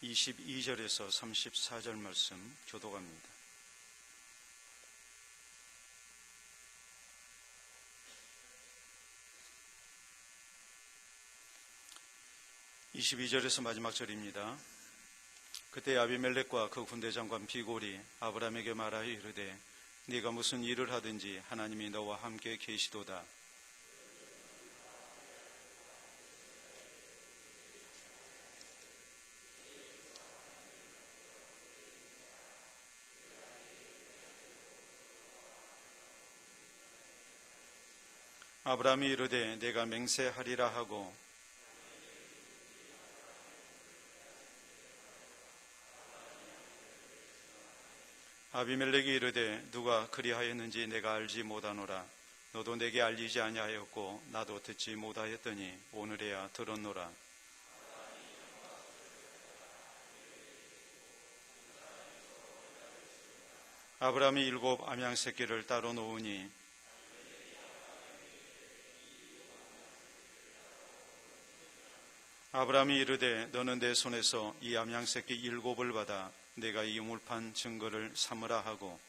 22절에서 34절 말씀 교독합니다. (22절에서) 마지막 절입니다. 그때 아비멜렉과 그 군대장관 비골이 아브라함에게 말하여 이르되 네가 무슨 일을 하든지 하나님이 너와 함께 계시도다. 아브라함이 이르되 내가 맹세하리라 하고 아비멜렉이 이르되 누가 그리하였는지 내가 알지 못하노라. 너도 내게 알리지 아니하였고 나도 듣지 못하였더니 오늘에야 들었노라. 아브라함이 7 암양 새끼를 따로 놓으니 아브라함이 이르되 너는 내 손에서 이 암양 새끼 7을 받아 내가 이 우물판 증거를 삼으라 하고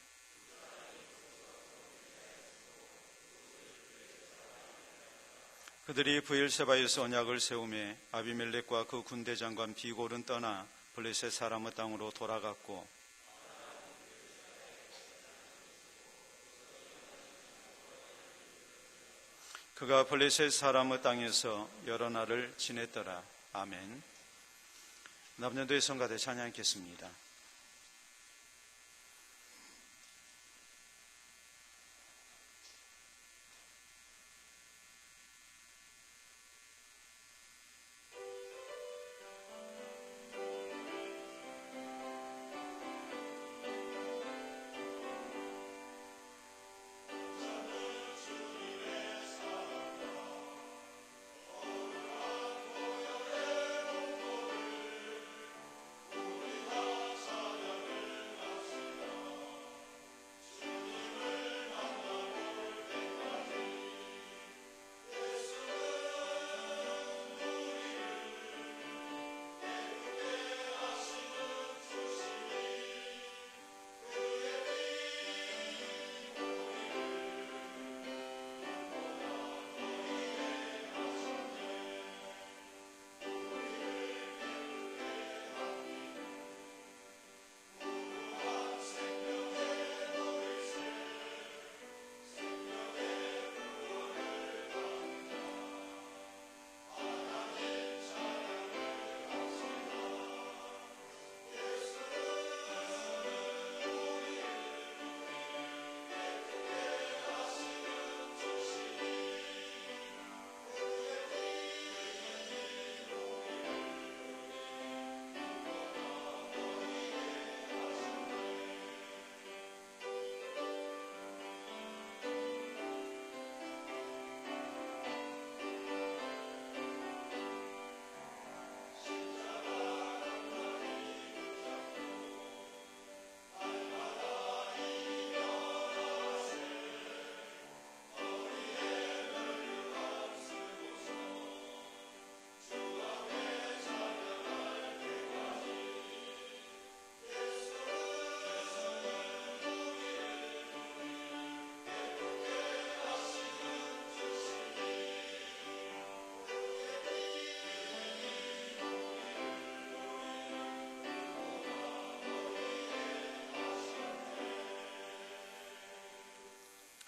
그들이 브엘세바에서 언약을 세우매 아비멜렉과 그 군대장관 비골은 떠나 블레셋 사람의 땅으로 돌아갔고 그가 블레셋 사람의 땅에서 여러 날을 지냈더라. 아멘. 남년도의 성가대 찬양하겠습니다.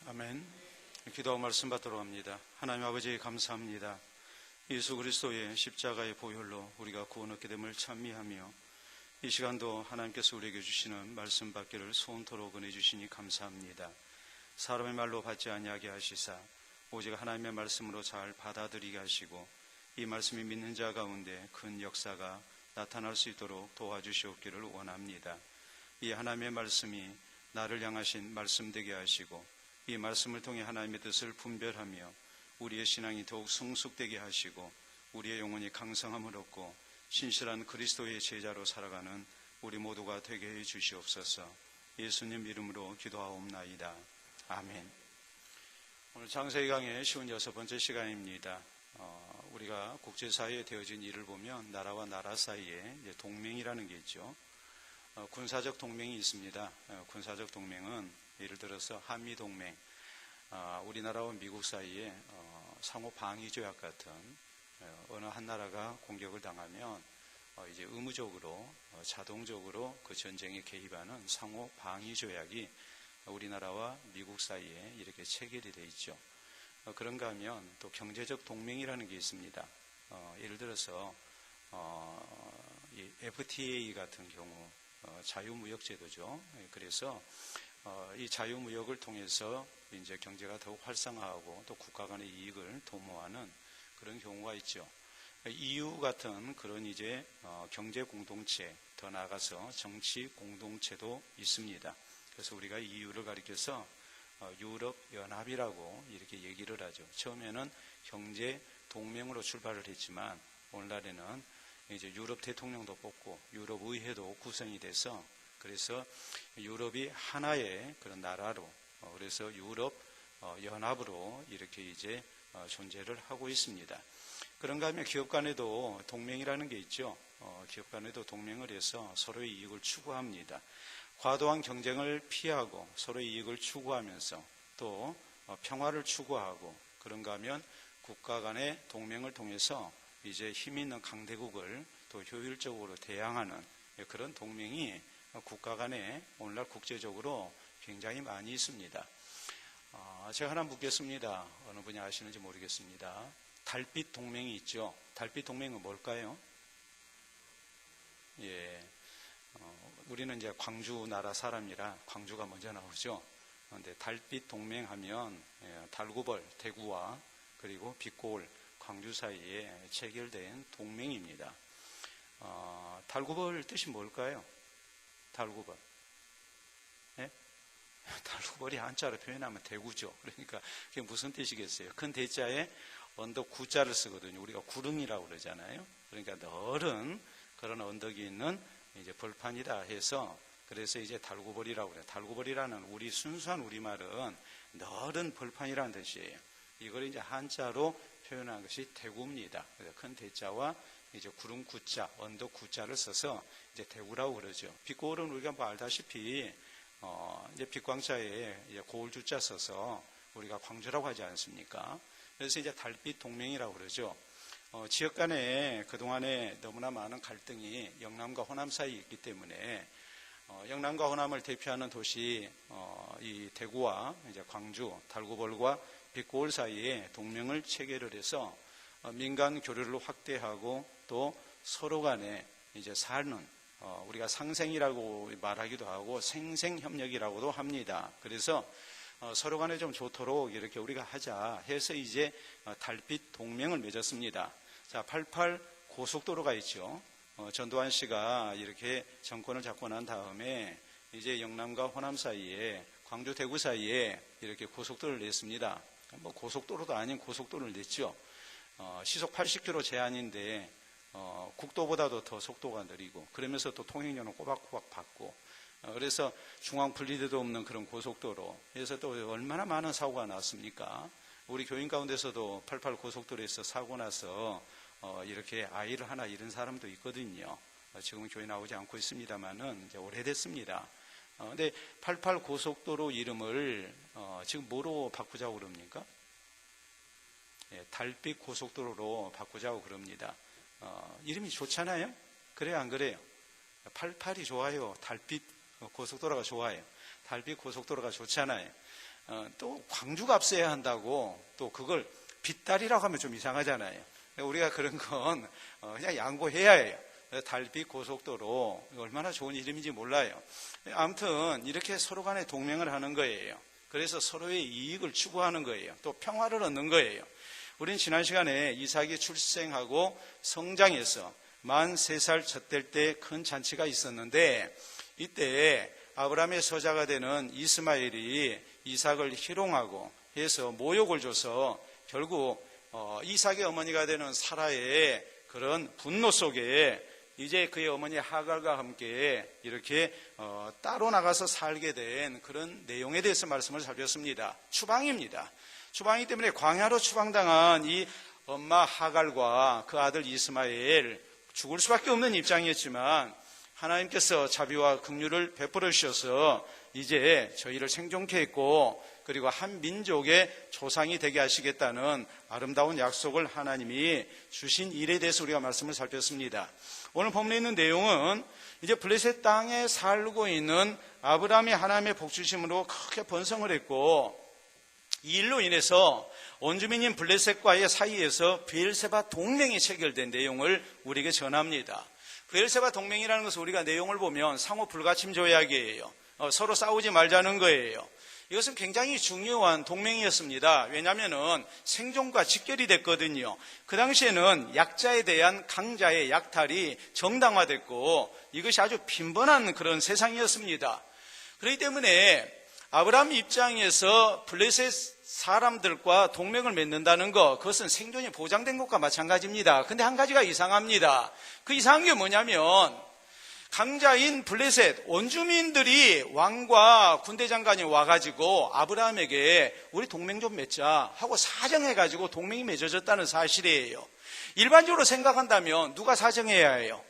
아멘. 기도하고 말씀 받도록 합니다. 하나님 아버지 감사합니다. 예수 그리스도의 십자가의 보혈로 우리가 구원 얻게 됨을 찬미하며 이 시간도 하나님께서 우리에게 주시는 말씀 받기를 소원토록 은혜 주시니 감사합니다. 사람의 말로 받지 아니하게 하시사 오직 하나님의 말씀으로 잘 받아들이게 하시고 이 말씀이 믿는 자 가운데 큰 역사가 나타날 수 있도록 도와주시옵기를 원합니다. 이 하나님의 말씀이 나를 향하신 말씀 되게 하시고 이 말씀을 통해 하나님의 뜻을 분별하며 우리의 신앙이 더욱 성숙되게 하시고 우리의 영혼이 강성함을 얻고 신실한 그리스도의 제자로 살아가는 우리 모두가 되게 해 주시옵소서. 예수님 이름으로 기도하옵나이다. 아멘. 오늘 창세기 강의 56번째 시간입니다. 우리가 국제사회에 되어진 일을 보면 나라와 나라 사이에 이제 동맹이라는 게 있죠. 군사적 동맹이 있습니다. 군사적 동맹은 예를 들어서 한미동맹, 우리나라와 미국 사이에 상호 방위 조약 같은 어느 한 나라가 공격을 당하면 이제 의무적으로 자동적으로 그 전쟁에 개입하는 상호 방위 조약이 우리나라와 미국 사이에 이렇게 체결이 되어 있죠. 그런가 하면 또 경제적 동맹이라는 게 있습니다. 예를 들어서 이 FTA 같은 경우 자유무역제도죠. 그래서 이 자유무역을 통해서 이제 경제가 더욱 활성화하고 또 국가 간의 이익을 도모하는 그런 경우가 있죠. EU 같은 그런 이제 경제 공동체, 더 나아가서 정치 공동체도 있습니다. 그래서 우리가 EU를 가리켜서 유럽 연합이라고 이렇게 얘기를 하죠. 처음에는 경제 동맹으로 출발을 했지만 오늘날에는 이제 유럽 대통령도 뽑고 유럽 의회도 구성이 돼서 그래서 유럽이 하나의 그런 나라로 그래서 유럽 연합으로 이렇게 이제 존재를 하고 있습니다. 그런가 하면 기업 간에도 동맹이라는 게 있죠. 기업 간에도 동맹을 해서 서로의 이익을 추구합니다. 과도한 경쟁을 피하고 서로의 이익을 추구하면서 또 평화를 추구하고 그런가 하면 국가 간의 동맹을 통해서 이제 힘 있는 강대국을 또 효율적으로 대항하는 그런 동맹이 국가 간에 오늘날 국제적으로 굉장히 많이 있습니다. 제가 하나 묻겠습니다. 어느 분이 아시는지 모르겠습니다. 달빛 동맹이 있죠. 달빛 동맹은 뭘까요? 예, 우리는 이제 광주 나라 사람이라 광주가 먼저 나오죠. 그런데 달빛 동맹하면 달구벌, 대구와 그리고 빛고을, 광주 사이에 체결된 동맹입니다. 달구벌 뜻이 뭘까요? 달구벌. 예? 달구벌이 한자로 표현하면 대구죠. 그러니까 그게 무슨 뜻이겠어요? 큰 대자에 언덕 구자를 쓰거든요. 우리가 구릉이라고 그러잖아요. 그러니까 넓은 그런 언덕이 있는 이제 벌판이다 해서 그래서 이제 달구벌이라고 그래요. 달구벌이라는 우리 순수한 우리말은 넓은 벌판이라는 뜻이에요. 이걸 이제 한자로 표현한 것이 대구입니다. 그래서 큰 대자와 이제 구릉 구자, 언덕 구자를 써서 이제 대구라고 그러죠. 빛고을은 우리가 뭐 알다시피 이제 빛광자에 이제 고을 주자 써서 우리가 광주라고 하지 않습니까? 그래서 이제 달빛 동맹이라고 그러죠. 지역 간에 그동안에 너무나 많은 갈등이 영남과 호남 사이에 있기 때문에 영남과 호남을 대표하는 도시 이 대구와 이제 광주, 달구벌과 빛고을 사이에 동맹을 체결을 해서 민간 교류를 확대하고 또 서로 간에 이제 사는 우리가 상생이라고 말하기도 하고 생생협력이라고도 합니다. 그래서 서로 간에 좀 좋도록 이렇게 우리가 하자 해서 이제 달빛 동맹을 맺었습니다. 자, 88 고속도로가 있죠. 전두환 씨가 이렇게 정권을 잡고 난 다음에 이제 영남과 호남 사이에 광주 대구 사이에 이렇게 고속도로를 냈습니다. 뭐 고속도로도 아닌 고속도로를 냈죠. 시속 80km 제한인데 국도보다도 더 속도가 느리고 그러면서 또 통행료는 꼬박꼬박 받고 그래서 중앙 분리대도 없는 그런 고속도로 그래서 또 얼마나 많은 사고가 났습니까? 우리 교인 가운데서도 88 고속도로에서 사고 나서 이렇게 아이를 하나 잃은 사람도 있거든요. 지금은 교회 나오지 않고 있습니다만은 이제 오래됐습니다. 근데 88 고속도로 이름을 지금 뭐로 바꾸자고 그럽니까? 예, 달빛 고속도로로 바꾸자고 그럽니다. 이름이 좋잖아요? 그래요, 안 그래요? 88이 좋아요. 달빛 고속도로가 좋아요. 달빛 고속도로가 좋잖아요. 또 광주가 앞서야 한다고 또 그걸 빛달이라고 하면 좀 이상하잖아요. 우리가 그런 건 그냥 양보해야 해요. 달빛 고속도로 얼마나 좋은 이름인지 몰라요. 아무튼 이렇게 서로 간에 동맹을 하는 거예요. 그래서 서로의 이익을 추구하는 거예요. 또 평화를 얻는 거예요. 우린 지난 시간에 이삭이 출생하고 성장해서 만 3살 젖될 때 큰 잔치가 있었는데 이때 아브라함의 서자가 되는 이스마엘이 이삭을 희롱하고 해서 모욕을 줘서 결국 이삭의 어머니가 되는 사라의 그런 분노 속에 이제 그의 어머니 하갈과 함께 이렇게 따로 나가서 살게 된 그런 내용에 대해서 말씀을 살폈습니다. 추방입니다. 추방이기 때문에 광야로 추방당한 이 엄마 하갈과 그 아들 이스마엘 죽을 수밖에 없는 입장이었지만 하나님께서 자비와 긍휼을 베풀어 주셔서 이제 저희를 생존케 했고 그리고 한 민족의 조상이 되게 하시겠다는 아름다운 약속을 하나님이 주신 일에 대해서 우리가 말씀을 살폈습니다. 오늘 본문에 있는 내용은 이제 블레셋 땅에 살고 있는 아브라함이 하나님의 복주심으로 크게 번성을 했고 이 일로 인해서 원주민인 블레셋과의 사이에서 브엘세바 동맹이 체결된 내용을 우리에게 전합니다. 브엘세바 동맹이라는 것은 우리가 내용을 보면 상호 불가침 조약이에요. 서로 싸우지 말자는 거예요. 이것은 굉장히 중요한 동맹이었습니다. 왜냐하면 생존과 직결이 됐거든요. 그 당시에는 약자에 대한 강자의 약탈이 정당화됐고 이것이 아주 빈번한 그런 세상이었습니다. 그렇기 때문에 아브라함 입장에서 블레셋 사람들과 동맹을 맺는다는 것, 그것은 생존이 보장된 것과 마찬가지입니다. 근데 한 가지가 이상합니다. 그 이상한 게 뭐냐면 강자인 블레셋 원주민들이 왕과 군대 장관이 와가지고 아브라함에게 우리 동맹 좀 맺자 하고 사정해가지고 동맹이 맺어졌다는 사실이에요. 일반적으로 생각한다면 누가 사정해야 해요?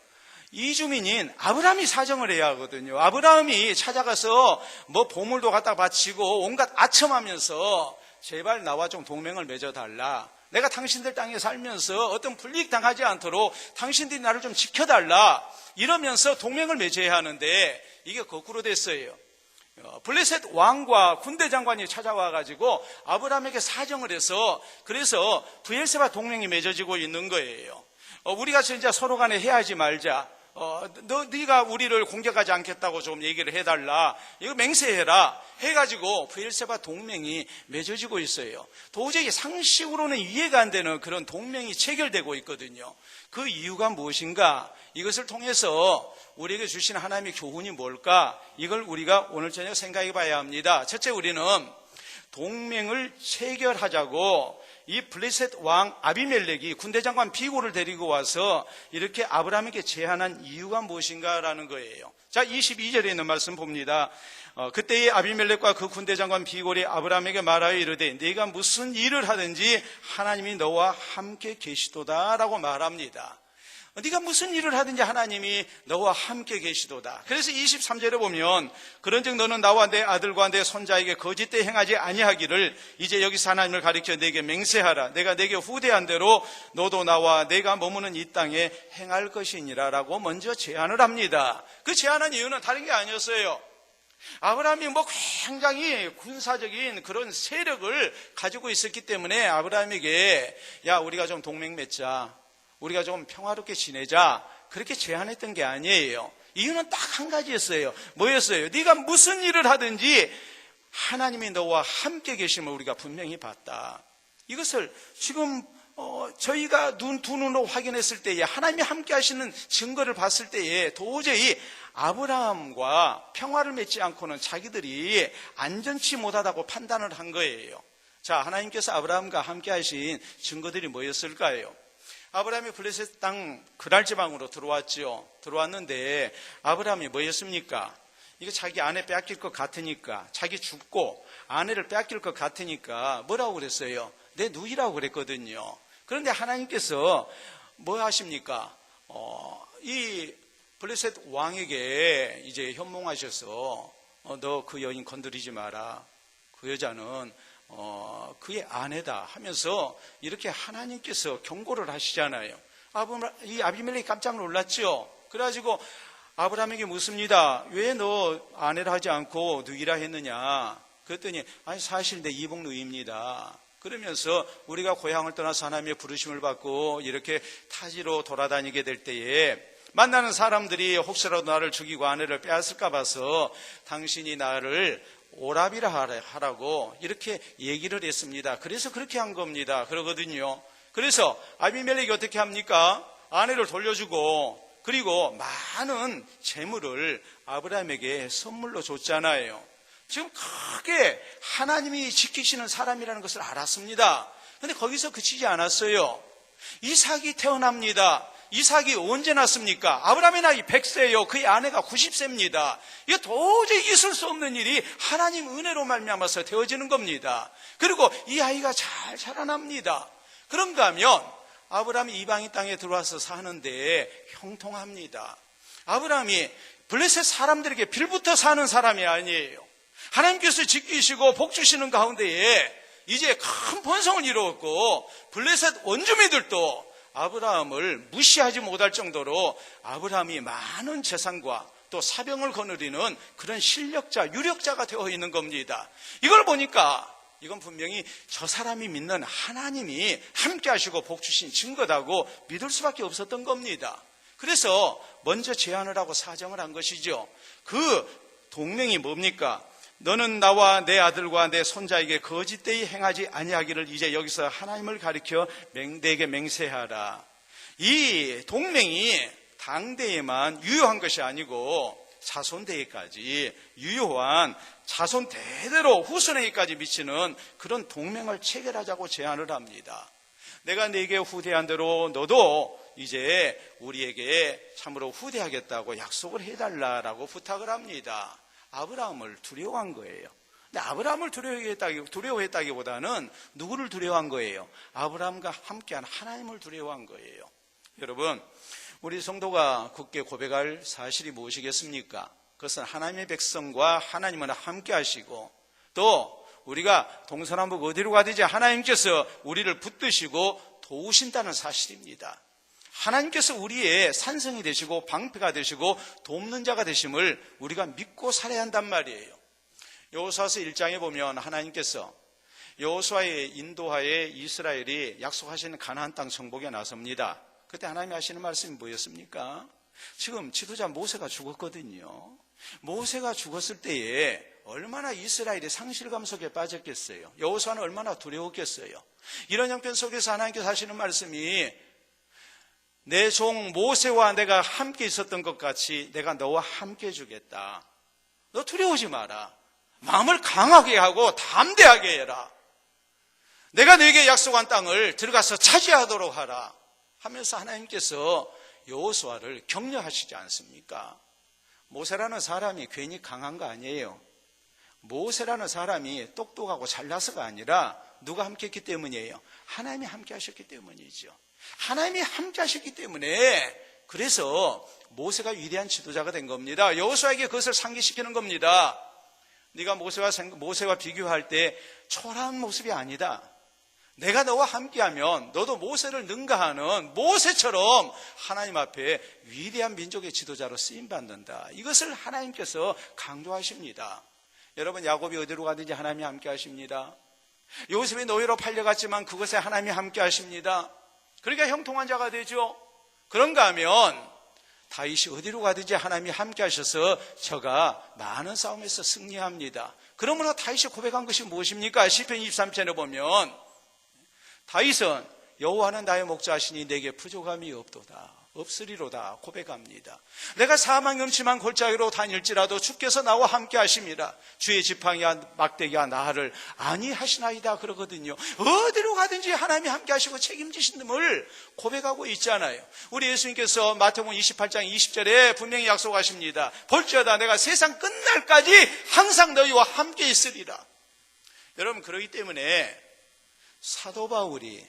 이주민인 아브라함이 사정을 해야 하거든요. 아브라함이 찾아가서 뭐 보물도 갖다 바치고 온갖 아첨하면서 제발 나와 좀 동맹을 맺어달라. 내가 당신들 땅에 살면서 어떤 불이익 당하지 않도록 당신들이 나를 좀 지켜달라. 이러면서 동맹을 맺어야 하는데 이게 거꾸로 됐어요. 블레셋 왕과 군대 장관이 찾아와가지고 아브라함에게 사정을 해서 그래서 브엘세바 동맹이 맺어지고 있는 거예요. 우리가 진짜 서로 간에 해야지 말자. 네가 우리를 공격하지 않겠다고 좀 얘기를 해달라. 이거 맹세해라. 해가지고 브엘세바 동맹이 맺어지고 있어요. 도저히 상식으로는 이해가 안 되는 그런 동맹이 체결되고 있거든요. 그 이유가 무엇인가? 이것을 통해서 우리에게 주신 하나님의 교훈이 뭘까? 이걸 우리가 오늘 저녁 생각해 봐야 합니다. 첫째, 우리는 동맹을 체결하자고 이 블레셋 왕 아비멜렉이 군대 장관 비고를 데리고 와서 이렇게 아브라함에게 제안한 이유가 무엇인가라는 거예요. 자, 22절에 있는 말씀 봅니다. 그때의 아비멜렉과 그 군대 장관 비골이 아브라함에게 말하여 이르되 네가 무슨 일을 하든지 하나님이 너와 함께 계시도다라고 말합니다. 네가 무슨 일을 하든지 하나님이 너와 함께 계시도다. 그래서 23절에 보면 그런즉 너는 나와 내 아들과 내 손자에게 거짓되 행하지 아니하기를 이제 여기서 하나님을 가리켜 내게 맹세하라. 내가 내게 후대한 대로 너도 나와 내가 머무는 이 땅에 행할 것이니라 라고 먼저 제안을 합니다. 그 제안한 이유는 다른 게 아니었어요. 아브라함이 굉장히 군사적인 그런 세력을 가지고 있었기 때문에 아브라함에게 야, 우리가 좀 동맹 맺자. 우리가 좀 평화롭게 지내자. 그렇게 제안했던 게 아니에요. 이유는 딱 한 가지였어요. 뭐였어요? 네가 무슨 일을 하든지 하나님이 너와 함께 계심을 우리가 분명히 봤다. 이것을 지금 저희가 두 눈으로 확인했을 때에 하나님이 함께 하시는 증거를 봤을 때에 도저히 아브라함과 평화를 맺지 않고는 자기들이 안전치 못하다고 판단을 한 거예요. 자, 하나님께서 아브라함과 함께 하신 증거들이 뭐였을까요? 아브라함이 블레셋 땅 그랄 지방으로 들어왔죠. 들어왔는데 아브라함이 뭐였습니까? 이거 자기 아내 빼앗길 것 같으니까, 자기 죽고 아내를 빼앗길 것 같으니까 뭐라고 그랬어요? 내 누이라고 그랬거든요. 그런데 하나님께서 뭐 하십니까? 이 블레셋 왕에게 이제 현몽하셔서 너 그 여인 건드리지 마라. 그 여자는 그의 아내다 하면서 이렇게 하나님께서 경고를 하시잖아요. 이 아비멜렉이 깜짝 놀랐죠. 그래가지고 아브라함에게 묻습니다. 왜 너 아내를 하지 않고 누이라 했느냐? 그랬더니 아니 사실 내 이복 누이입니다. 그러면서 우리가 고향을 떠나서 하나님의 부르심을 받고 이렇게 타지로 돌아다니게 될 때에 만나는 사람들이 혹시라도 나를 죽이고 아내를 빼앗을까 봐서 당신이 나를 오라비라 하라고 이렇게 얘기를 했습니다. 그래서 그렇게 한 겁니다. 그러거든요. 그래서 아비멜렉이 어떻게 합니까? 아내를 돌려주고 그리고 많은 재물을 아브라함에게 선물로 줬잖아요. 지금 크게 하나님이 지키시는 사람이라는 것을 알았습니다. 그런데 거기서 그치지 않았어요. 이삭이 태어납니다. 이삭이 언제 났습니까? 아브라함의 나이 100세예요. 그의 아내가 90세입니다. 이거 도저히 있을 수 없는 일이 하나님 은혜로 말미암아서 되어지는 겁니다. 그리고 이 아이가 잘 자라납니다. 그런가 하면 아브라함이 이방인 땅에 들어와서 사는데 형통합니다. 아브라함이 블레셋 사람들에게 빌부터 사는 사람이 아니에요. 하나님께서 지키시고 복 주시는 가운데에 이제 큰 번성을 이루었고 블레셋 원주민들도 아브라함을 무시하지 못할 정도로 아브라함이 많은 재산과 또 사병을 거느리는 그런 실력자, 유력자가 되어 있는 겁니다. 이걸 보니까 이건 분명히 저 사람이 믿는 하나님이 함께 하시고 복 주신 증거다고 믿을 수밖에 없었던 겁니다. 그래서 먼저 제안을 하고 사정을 한 것이죠. 그 동맹이 뭡니까? 너는 나와 내 아들과 내 손자에게 거짓되이 행하지 아니하기를 이제 여기서 하나님을 가리켜 내게 맹세하라. 이 동맹이 당대에만 유효한 것이 아니고 자손대에까지 유효한 자손 대대로 후손에게까지 미치는 그런 동맹을 체결하자고 제안을 합니다. 내가 네게 후대한 대로 너도 이제 우리에게 참으로 후대하겠다고 약속을 해달라라고 부탁을 합니다. 아브라함을 두려워한 거예요. 근데 아브라함을 두려워했다기보다는 누구를 두려워한 거예요? 아브라함과 함께한 하나님을 두려워한 거예요. 여러분, 우리 성도가 굳게 고백할 사실이 무엇이겠습니까? 그것은 하나님의 백성과 하나님은 함께 하시고 또 우리가 동서남북 어디로 가든지 하나님께서 우리를 붙드시고 도우신다는 사실입니다. 하나님께서 우리의 산성이 되시고 방패가 되시고 돕는 자가 되심을 우리가 믿고 살아야 한단 말이에요. 여호수아서 1장에 보면 하나님께서 여호수아의 인도하에 이스라엘이 약속하시는 가나안 땅 정복에 나섭니다. 그때 하나님이 하시는 말씀이 뭐였습니까? 지금 지도자 모세가 죽었거든요. 모세가 죽었을 때에 얼마나 이스라엘이 상실감 속에 빠졌겠어요. 여호수아는 얼마나 두려웠겠어요. 이런 형편 속에서 하나님께서 하시는 말씀이 내 종 모세와 내가 함께 있었던 것 같이 내가 너와 함께 해주겠다. 너 두려우지 마라. 마음을 강하게 하고 담대하게 해라. 내가 너에게 약속한 땅을 들어가서 차지하도록 하라 하면서 하나님께서 여호수아를 격려하시지 않습니까? 모세라는 사람이 괜히 강한 거 아니에요. 모세라는 사람이 똑똑하고 잘나서가 아니라 누가 함께 했기 때문이에요? 하나님이 함께 하셨기 때문이죠. 하나님이 함께 하셨기 때문에 그래서 모세가 위대한 지도자가 된 겁니다. 여호수아에게 그것을 상기시키는 겁니다. 네가 모세와 비교할 때 초라한 모습이 아니다. 내가 너와 함께하면 너도 모세를 능가하는 모세처럼 하나님 앞에 위대한 민족의 지도자로 쓰임받는다. 이것을 하나님께서 강조하십니다. 여러분, 야곱이 어디로 가든지 하나님이 함께 하십니다. 요셉이 노예로 팔려갔지만 그것에 하나님이 함께 하십니다. 그러니까 형통한 자가 되죠. 그런가 하면 다윗이 어디로 가든지 하나님이 함께 하셔서 저가 많은 싸움에서 승리합니다. 그러므로 다윗이 고백한 것이 무엇입니까? 시편 23편에 보면 다윗은 여호와는 나의 목자시니 내게 부족함이 없으리로다 고백합니다. 내가 사망 음침한 골짜기로 다닐지라도 주께서 나와 함께 하심이라. 주의 지팡이와 막대기가 나를 안위하시나이다 그러거든요. 어디로 가든지 하나님이 함께 하시고 책임지심을 고백하고 있잖아요. 우리 예수님께서 마태복음 28장 20절에 분명히 약속하십니다. 볼지어다 내가 세상 끝날까지 항상 너희와 함께 있으리라. 여러분, 그렇기 때문에 사도 바울이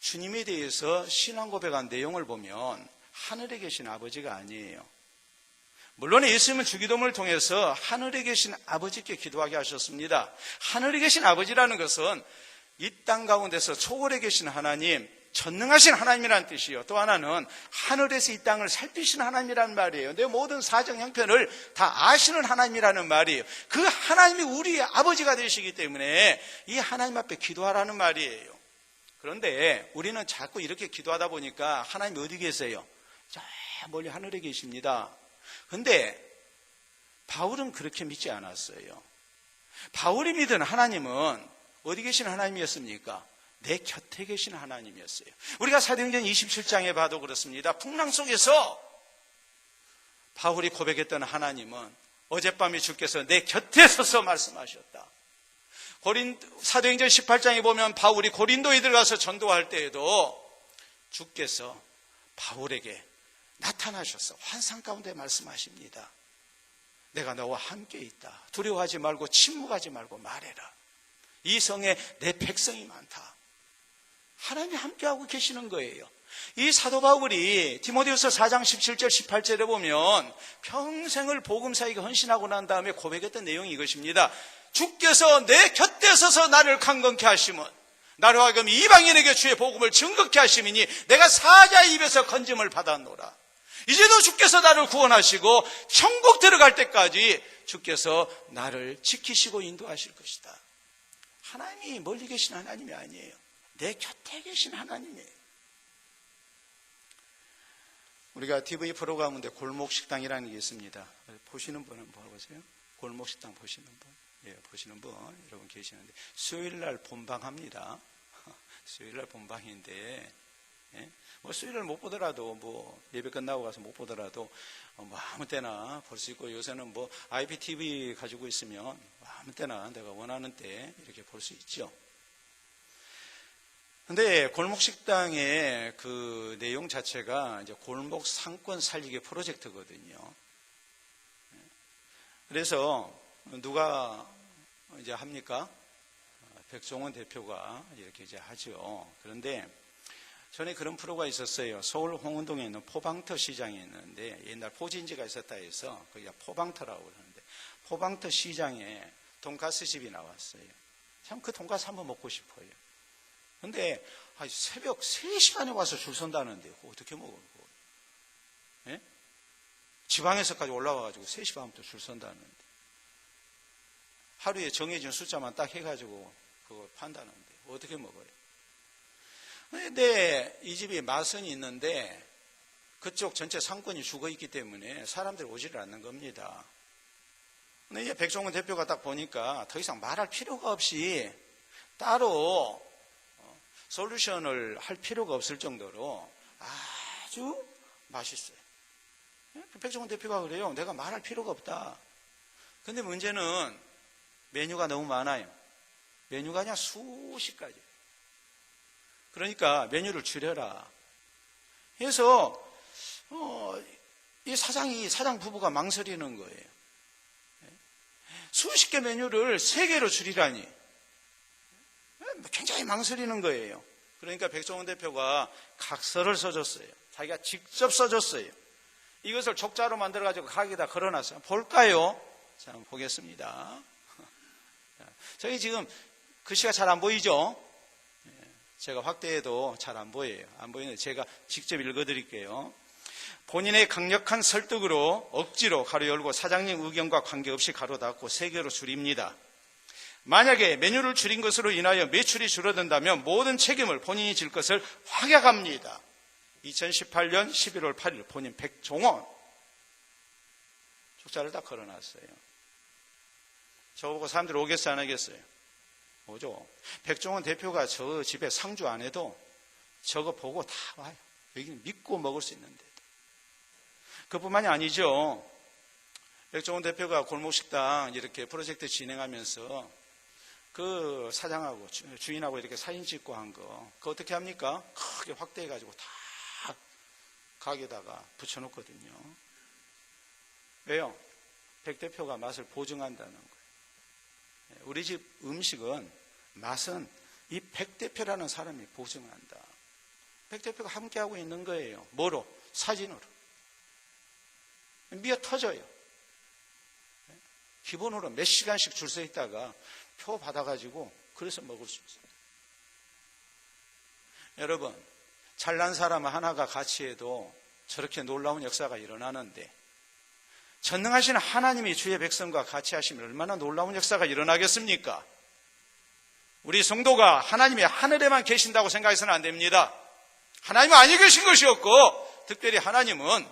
주님에 대해서 신앙 고백한 내용을 보면 하늘에 계신 아버지가 아니에요. 물론 예수님은 주기도문을 통해서 하늘에 계신 아버지께 기도하게 하셨습니다. 하늘에 계신 아버지라는 것은 이 땅 가운데서 초월에 계신 하나님, 전능하신 하나님이라는 뜻이요. 또 하나는 하늘에서 이 땅을 살피시는 하나님이라는 말이에요. 내 모든 사정 형편을 다 아시는 하나님이라는 말이에요. 그 하나님이 우리의 아버지가 되시기 때문에 이 하나님 앞에 기도하라는 말이에요. 그런데 우리는 자꾸 이렇게 기도하다 보니까 하나님 어디 계세요? 저 멀리 하늘에 계십니다. 그런데 바울은 그렇게 믿지 않았어요. 바울이 믿은 하나님은 어디 계신 하나님이었습니까? 내 곁에 계신 하나님이었어요. 우리가 사도행전 27장에 봐도 그렇습니다. 풍랑 속에서 바울이 고백했던 하나님은 어젯밤에 주께서 내 곁에 서서 말씀하셨다. 사도행전 18장에 보면 바울이 고린도에 들어가서 전도할 때에도 주께서 바울에게 나타나셔서 환상 가운데 말씀하십니다. 내가 너와 함께 있다. 두려워하지 말고 침묵하지 말고 말해라. 이 성에 내 백성이 많다. 하나님이 함께하고 계시는 거예요. 이 사도 바울이 디모데후서 4장 17절 18절에 보면 평생을 복음사에게 헌신하고 난 다음에 고백했던 내용이 이것입니다. 주께서 내 곁에 서서 나를 강건케 하심은 나로 하여금 이방인에게 주의 복음을 증거케 하심이니 내가 사자의 입에서 건짐을 받았노라. 이제도 주께서 나를 구원하시고 천국 들어갈 때까지 주께서 나를 지키시고 인도하실 것이다. 하나님이 멀리 계신 하나님이 아니에요. 내 곁에 계신 하나님이에요. 우리가 TV 프로 가운데 골목식당이라는 게 있습니다. 보시는 분은 뭐 보세요? 골목식당 보시는 분? 예, 보시는 분 여러분 계시는데 수요일날 본방합니다. 수요일날 본방인데 예? 뭐 수요일날 못 보더라도 뭐 예배 끝나고 가서 못 보더라도 뭐 아무 때나 볼 수 있고 요새는 뭐 IPTV 가지고 있으면 아무 때나 내가 원하는 때 이렇게 볼 수 있죠. 근데 골목식당의 그 내용 자체가 이제 골목 상권 살리기 프로젝트거든요. 그래서 누가 이제 합니까? 백종원 대표가 이렇게 이제 하죠. 그런데 전에 그런 프로가 있었어요. 서울 홍은동에 있는 포방터 시장에 있는데 옛날 포진지가 있었다 해서 거기가 포방터라고 그러는데 포방터 시장에 돈가스 집이 나왔어요. 참 그 돈가스 한번 먹고 싶어요. 근데 새벽 3시간에 와서 줄 선다는데 어떻게 먹어요? 예? 지방에서까지 올라와가지고 3시 반부터 줄 선다는데 하루에 정해진 숫자만 딱 해가지고 그거 판다는데 어떻게 먹어요? 근데 이 집이 마선이 있는데 그쪽 전체 상권이 죽어있기 때문에 사람들이 오지를 않는 겁니다. 근데 이제 백종원 대표가 딱 보니까 더 이상 말할 필요가 없이 따로 솔루션을 할 필요가 없을 정도로 아주 맛있어요. 백종원 대표가 그래요. 내가 말할 필요가 없다. 근데 문제는 메뉴가 너무 많아요. 메뉴가 그냥 수십 가지. 그러니까 메뉴를 줄여라. 그래서 이 사장 부부가 망설이는 거예요. 수십 개 메뉴를 3개로 줄이라니. 굉장히 망설이는 거예요. 그러니까 백종원 대표가 각서를 써줬어요. 자기가 직접 써줬어요. 이것을 족자로 만들어가지고 가게에다 걸어놨어요. 볼까요? 자, 한번 보겠습니다. 저희 지금 글씨가 잘 안 보이죠? 제가 확대해도 잘 안 보여요. 안 보이는데 제가 직접 읽어드릴게요. 본인의 강력한 설득으로 억지로 가로 열고 사장님 의견과 관계없이 가로 닫고 3개로 줄입니다. 만약에 메뉴를 줄인 것으로 인하여 매출이 줄어든다면 모든 책임을 본인이 질 것을 확약합니다. 2018년 11월 8일 본인 백종원 족자를 다 걸어놨어요. 저보고 사람들이 오겠어요 안 하겠어요? 오죠. 백종원 대표가 저 집에 상주 안 해도 저거 보고 다 와요. 여기는 믿고 먹을 수 있는데. 그뿐만이 아니죠. 백종원 대표가 골목식당 이렇게 프로젝트 진행하면서 그 사장하고 주인하고 이렇게 사진 찍고 한 거 그거 어떻게 합니까? 크게 확대해가지고 다 가게에다가 붙여놓거든요. 왜요? 백 대표가 맛을 보증한다는 거예요. 우리 집 음식은 맛은 이 백 대표라는 사람이 보증한다. 백 대표가 함께하고 있는 거예요. 뭐로? 사진으로. 미어 터져요. 기본으로 몇 시간씩 줄 서 있다가 표 받아가지고 그래서 먹을 수 있어요. 여러분, 잘난 사람 하나가 같이 해도 저렇게 놀라운 역사가 일어나는데 전능하신 하나님이 주의 백성과 같이 하시면 얼마나 놀라운 역사가 일어나겠습니까? 우리 성도가 하나님이 하늘에만 계신다고 생각해서는 안 됩니다. 하나님은 아니 계신 것이 없고 특별히 하나님은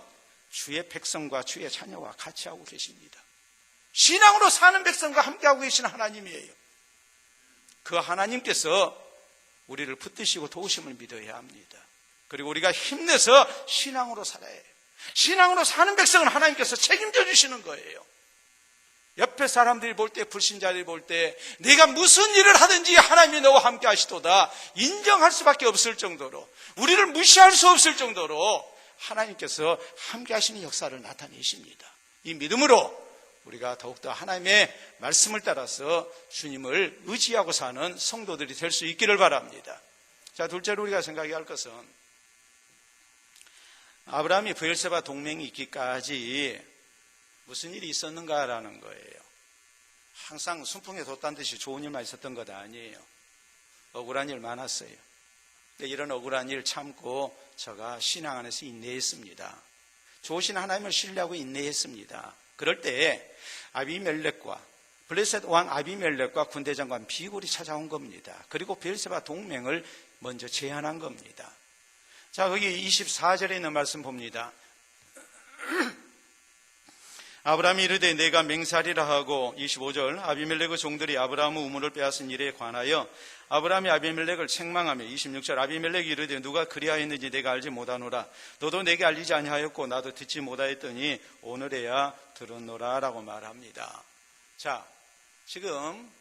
주의 백성과 주의 자녀와 같이 하고 계십니다. 신앙으로 사는 백성과 함께하고 계신 하나님이에요. 그 하나님께서 우리를 붙드시고 도우심을 믿어야 합니다. 그리고 우리가 힘내서 신앙으로 살아야 해요. 신앙으로 사는 백성은 하나님께서 책임져 주시는 거예요. 옆에 사람들이 볼 때, 불신자들이 볼 때 내가 무슨 일을 하든지 하나님이 너와 함께 하시도다 인정할 수밖에 없을 정도로, 우리를 무시할 수 없을 정도로 하나님께서 함께 하시는 역사를 나타내십니다. 이 믿음으로 우리가 더욱더 하나님의 말씀을 따라서 주님을 의지하고 사는 성도들이 될 수 있기를 바랍니다. 자, 둘째로 우리가 생각해야 할 것은 아브라함이 브엘세바 동맹이 있기까지 무슨 일이 있었는가라는 거예요. 항상 순풍에 돛단 듯이 좋은 일만 있었던 것 아니에요. 억울한 일 많았어요. 근데 이런 억울한 일 참고 저가 신앙 안에서 인내했습니다. 좋으신 하나님을 신뢰하고 인내했습니다. 그럴 때 아비멜렉과 블레셋 왕 아비멜렉과 군대장관 비굴이 찾아온 겁니다. 그리고 브엘세바 동맹을 먼저 제안한 겁니다. 자, 거기 24절에 있는 말씀 봅니다. 아브라함이 이르되 내가 맹살이라 하고 25절 아비멜렉의 종들이 아브라함의 우물을 빼앗은 일에 관하여 아브라함이 아비멜렉을 책망하며 26절 아비멜렉이 이르되 누가 그리하였는지 내가 알지 못하노라 너도 내게 알리지 아니하였고 나도 듣지 못하였더니 오늘에야 들었노라 라고 말합니다. 자, 지금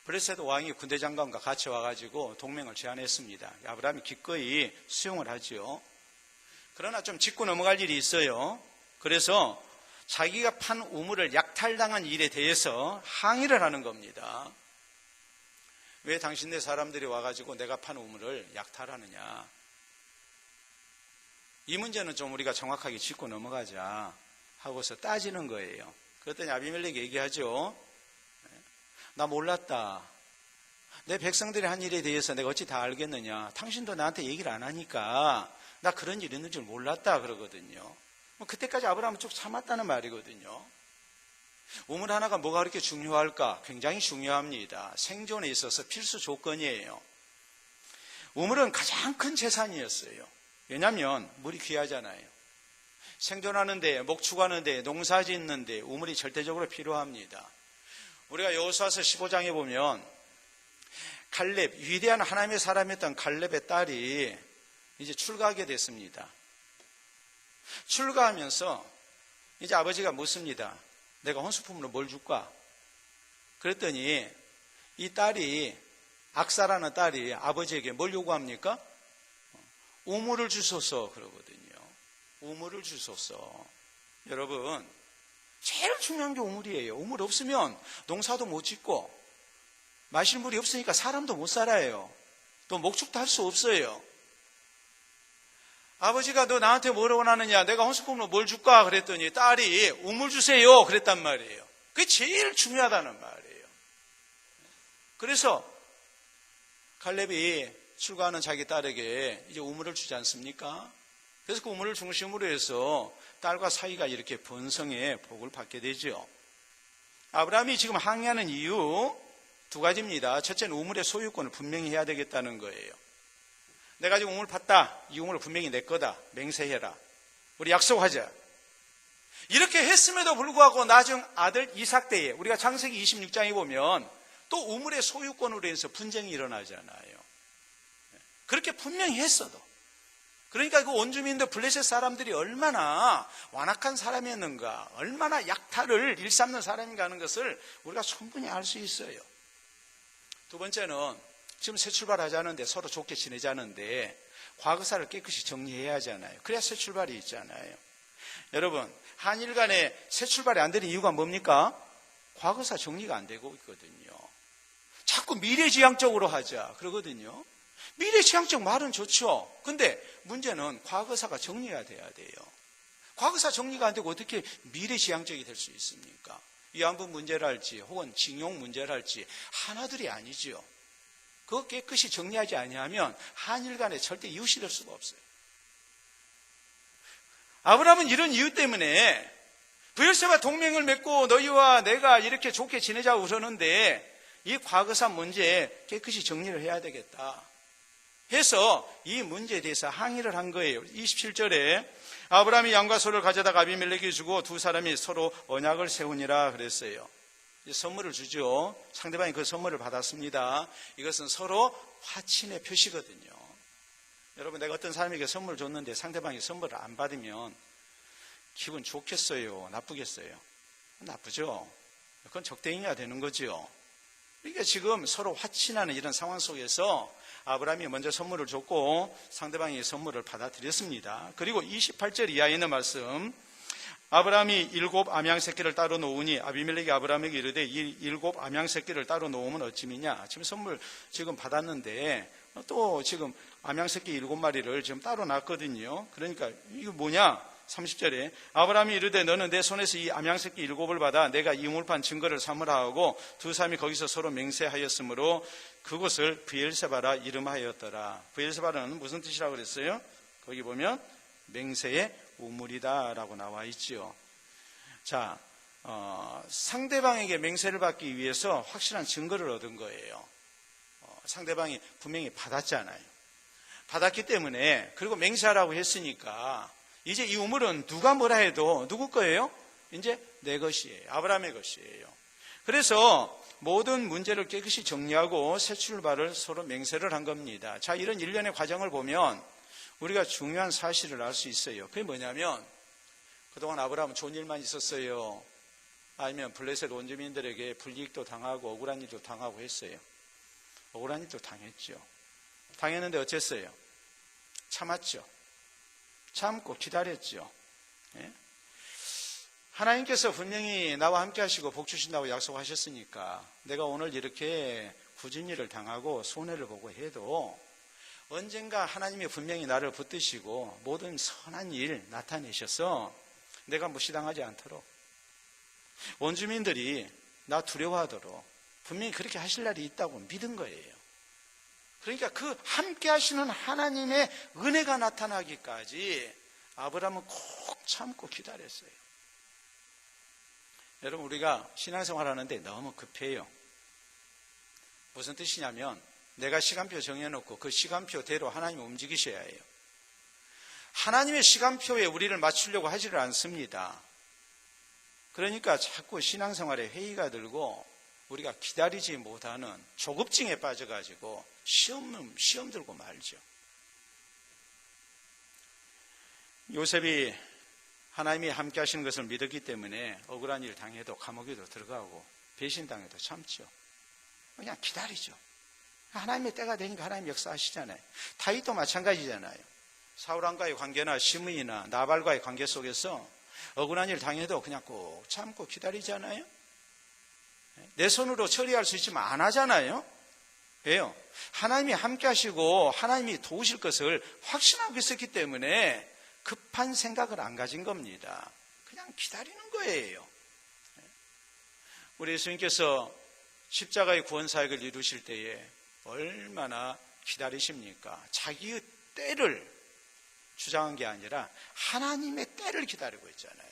블레셋 왕이 군대장관과 같이 와가지고 동맹을 제안했습니다. 아브라함이 기꺼이 수용을 하죠. 그러나 좀 짚고 넘어갈 일이 있어요. 그래서 자기가 판 우물을 약탈당한 일에 대해서 항의를 하는 겁니다. 왜 당신네 사람들이 와가지고 내가 판 우물을 약탈하느냐. 이 문제는 좀 우리가 정확하게 짚고 넘어가자 하고서 따지는 거예요. 그랬더니 아비멜렉이 얘기하죠. 나 몰랐다. 내 백성들이 한 일에 대해서 내가 어찌 다 알겠느냐. 당신도 나한테 얘기를 안 하니까 나 그런 일 있는 줄 몰랐다 그러거든요. 그때까지 아브라함은 쭉 참았다는 말이거든요. 우물 하나가 뭐가 그렇게 중요할까? 굉장히 중요합니다. 생존에 있어서 필수 조건이에요. 우물은 가장 큰 재산이었어요. 왜냐하면 물이 귀하잖아요. 생존하는데, 목축하는데, 농사 짓는데 우물이 절대적으로 필요합니다. 우리가 여호수아서 15장에 보면 갈렙, 위대한 하나님의 사람이었던 갈렙의 딸이 이제 출가하게 됐습니다. 출가하면서 이제 아버지가 묻습니다. 내가 혼수품으로 뭘 줄까? 그랬더니 이 딸이, 악사라는 딸이 아버지에게 뭘 요구합니까? 우물을 주소서 그러거든요. 우물을 주소서. 여러분, 제일 중요한 게 우물이에요. 우물 없으면 농사도 못 짓고 마실 물이 없으니까 사람도 못 살아요. 또 목축도 할 수 없어요. 아버지가 너 나한테 뭐를 원하느냐? 내가 혼수품으로 뭘 줄까? 그랬더니 딸이 우물 주세요 그랬단 말이에요. 그게 제일 중요하다는 말이에요. 그래서 갈렙이 출가하는 자기 딸에게 이제 우물을 주지 않습니까? 그래서 그 우물을 중심으로 해서 딸과 사이가 이렇게 번성해 복을 받게 되죠. 아브라함이 지금 항의하는 이유 두 가지입니다. 첫째는 우물의 소유권을 분명히 해야 되겠다는 거예요. 내가 지금 우물 팠다. 이 우물은 분명히 내 거다. 맹세해라. 우리 약속하자. 이렇게 했음에도 불구하고 나중 아들 이삭 때에 우리가 창세기 26장에 보면 또 우물의 소유권으로 해서 분쟁이 일어나잖아요. 그렇게 분명히 했어도. 그러니까 그 원주민들 블레셋 사람들이 얼마나 완악한 사람이었는가, 얼마나 약탈을 일삼는 사람인가 하는 것을 우리가 충분히 알 수 있어요. 두 번째는 지금 새 출발하자는데 서로 좋게 지내자는데 과거사를 깨끗이 정리해야 하잖아요. 그래야 새 출발이 있잖아요. 여러분, 한일 간에 새 출발이 안 되는 이유가 뭡니까? 과거사 정리가 안 되고 있거든요. 자꾸 미래지향적으로 하자 그러거든요. 미래지향적 말은 좋죠. 근데 문제는 과거사가 정리가 돼야 돼요. 과거사 정리가 안 되고 어떻게 미래지향적이 될 수 있습니까? 위안부 문제랄지 혹은 징용 문제랄지 하나들이 아니죠. 그거 깨끗이 정리하지 아니하면 한일 간에 절대 이웃이 될 수가 없어요. 아브라함은 이런 이유 때문에 브엘세바 동맹을 맺고 너희와 내가 이렇게 좋게 지내자고 그러는데 이 과거사 문제 깨끗이 정리를 해야 되겠다 해서 이 문제에 대해서 항의를 한 거예요. 27절에 아브라함이 양과 소를 가져다가 아비멜렉이 주고 두 사람이 서로 언약을 세우니라 그랬어요. 선물을 주죠. 상대방이 그 선물을 받았습니다. 이것은 서로 화친의 표시거든요. 여러분, 내가 어떤 사람에게 선물을 줬는데 상대방이 선물을 안 받으면 기분 좋겠어요? 나쁘겠어요? 나쁘죠. 그건 적대인이야 되는 거죠. 그러니까 지금 서로 화친하는 이런 상황 속에서 아브라함이 먼저 선물을 줬고 상대방이 선물을 받아들였습니다. 그리고 28절 이하에 있는 말씀, 아브라함이 7 암양 새끼를 따로 놓으니 아비멜렉이 아브라함에게 이르되 이 7 암양 새끼를 따로 놓으면 어찌미냐. 지금 선물 지금 받았는데 또 지금 암양새끼 7마리를 지금 따로 놨거든요. 그러니까 이거 뭐냐? 30절에 아브라함이 이르되 너는 내 손에서 이 암양새끼 7을 받아 내가 이 우물판 증거를 삼으라 하고 두 사람이 거기서 서로 맹세하였으므로 그곳을 브엘세바라 이름하였더라. 브엘세바는 무슨 뜻이라고 그랬어요? 거기 보면 맹세의 우물이다 라고 나와 있죠. 자, 상대방에게 맹세를 받기 위해서 확실한 증거를 얻은 거예요. 상대방이 분명히 받았잖아요. 받았기 때문에, 그리고 맹세하라고 했으니까 이제 이 우물은 누가 뭐라 해도 누구 거예요? 이제 내 것이에요. 아브라함의 것이에요. 그래서 모든 문제를 깨끗이 정리하고 새 출발을 서로 맹세를 한 겁니다. 자, 이런 일련의 과정을 보면 우리가 중요한 사실을 알 수 있어요. 그게 뭐냐면 그동안 아브라함은 좋은 일만 있었어요? 아니면 블레셋 원주민들에게 불이익도 당하고 억울한 일도 당하고 했어요? 억울한 일도 당했죠. 당했는데 어쨌어요? 참았죠. 참고 기다렸죠. 예? 하나님께서 분명히 나와 함께 하시고 복 주신다고 약속하셨으니까 내가 오늘 이렇게 굳은 일을 당하고 손해를 보고 해도 언젠가 하나님이 분명히 나를 붙드시고 모든 선한 일 나타내셔서 내가 무시당하지 않도록, 원주민들이 나 두려워하도록 분명히 그렇게 하실 날이 있다고 믿은 거예요. 그러니까 그 함께 하시는 하나님의 은혜가 나타나기까지 아브라함은 꼭 참고 기다렸어요. 여러분, 우리가 신앙생활 하는데 너무 급해요. 무슨 뜻이냐면 내가 시간표 정해놓고 그 시간표대로 하나님이 움직이셔야 해요. 하나님의 시간표에 우리를 맞추려고 하지를 않습니다. 그러니까 자꾸 신앙생활에 회의가 들고 우리가 기다리지 못하는 조급증에 빠져가지고 시험 들고 말죠. 요셉이 하나님이 함께 하시는 것을 믿었기 때문에 억울한 일 당해도 감옥에도 들어가고 배신당해도 참죠. 그냥 기다리죠. 하나님의 때가 되니까 하나님 역사하시잖아요. 다윗도 마찬가지잖아요. 사울왕과의 관계나 시므이나 나발과의 관계 속에서 억울한 일 당해도 그냥 꼭 참고 기다리잖아요. 내 손으로 처리할 수 있지만 안 하잖아요. 왜요? 하나님이 함께 하시고 하나님이 도우실 것을 확신하고 있었기 때문에 급한 생각을 안 가진 겁니다. 그냥 기다리는 거예요. 우리 예수님께서 십자가의 구원 사역을 이루실 때에 얼마나 기다리십니까? 자기의 때를 주장한 게 아니라 하나님의 때를 기다리고 있잖아요.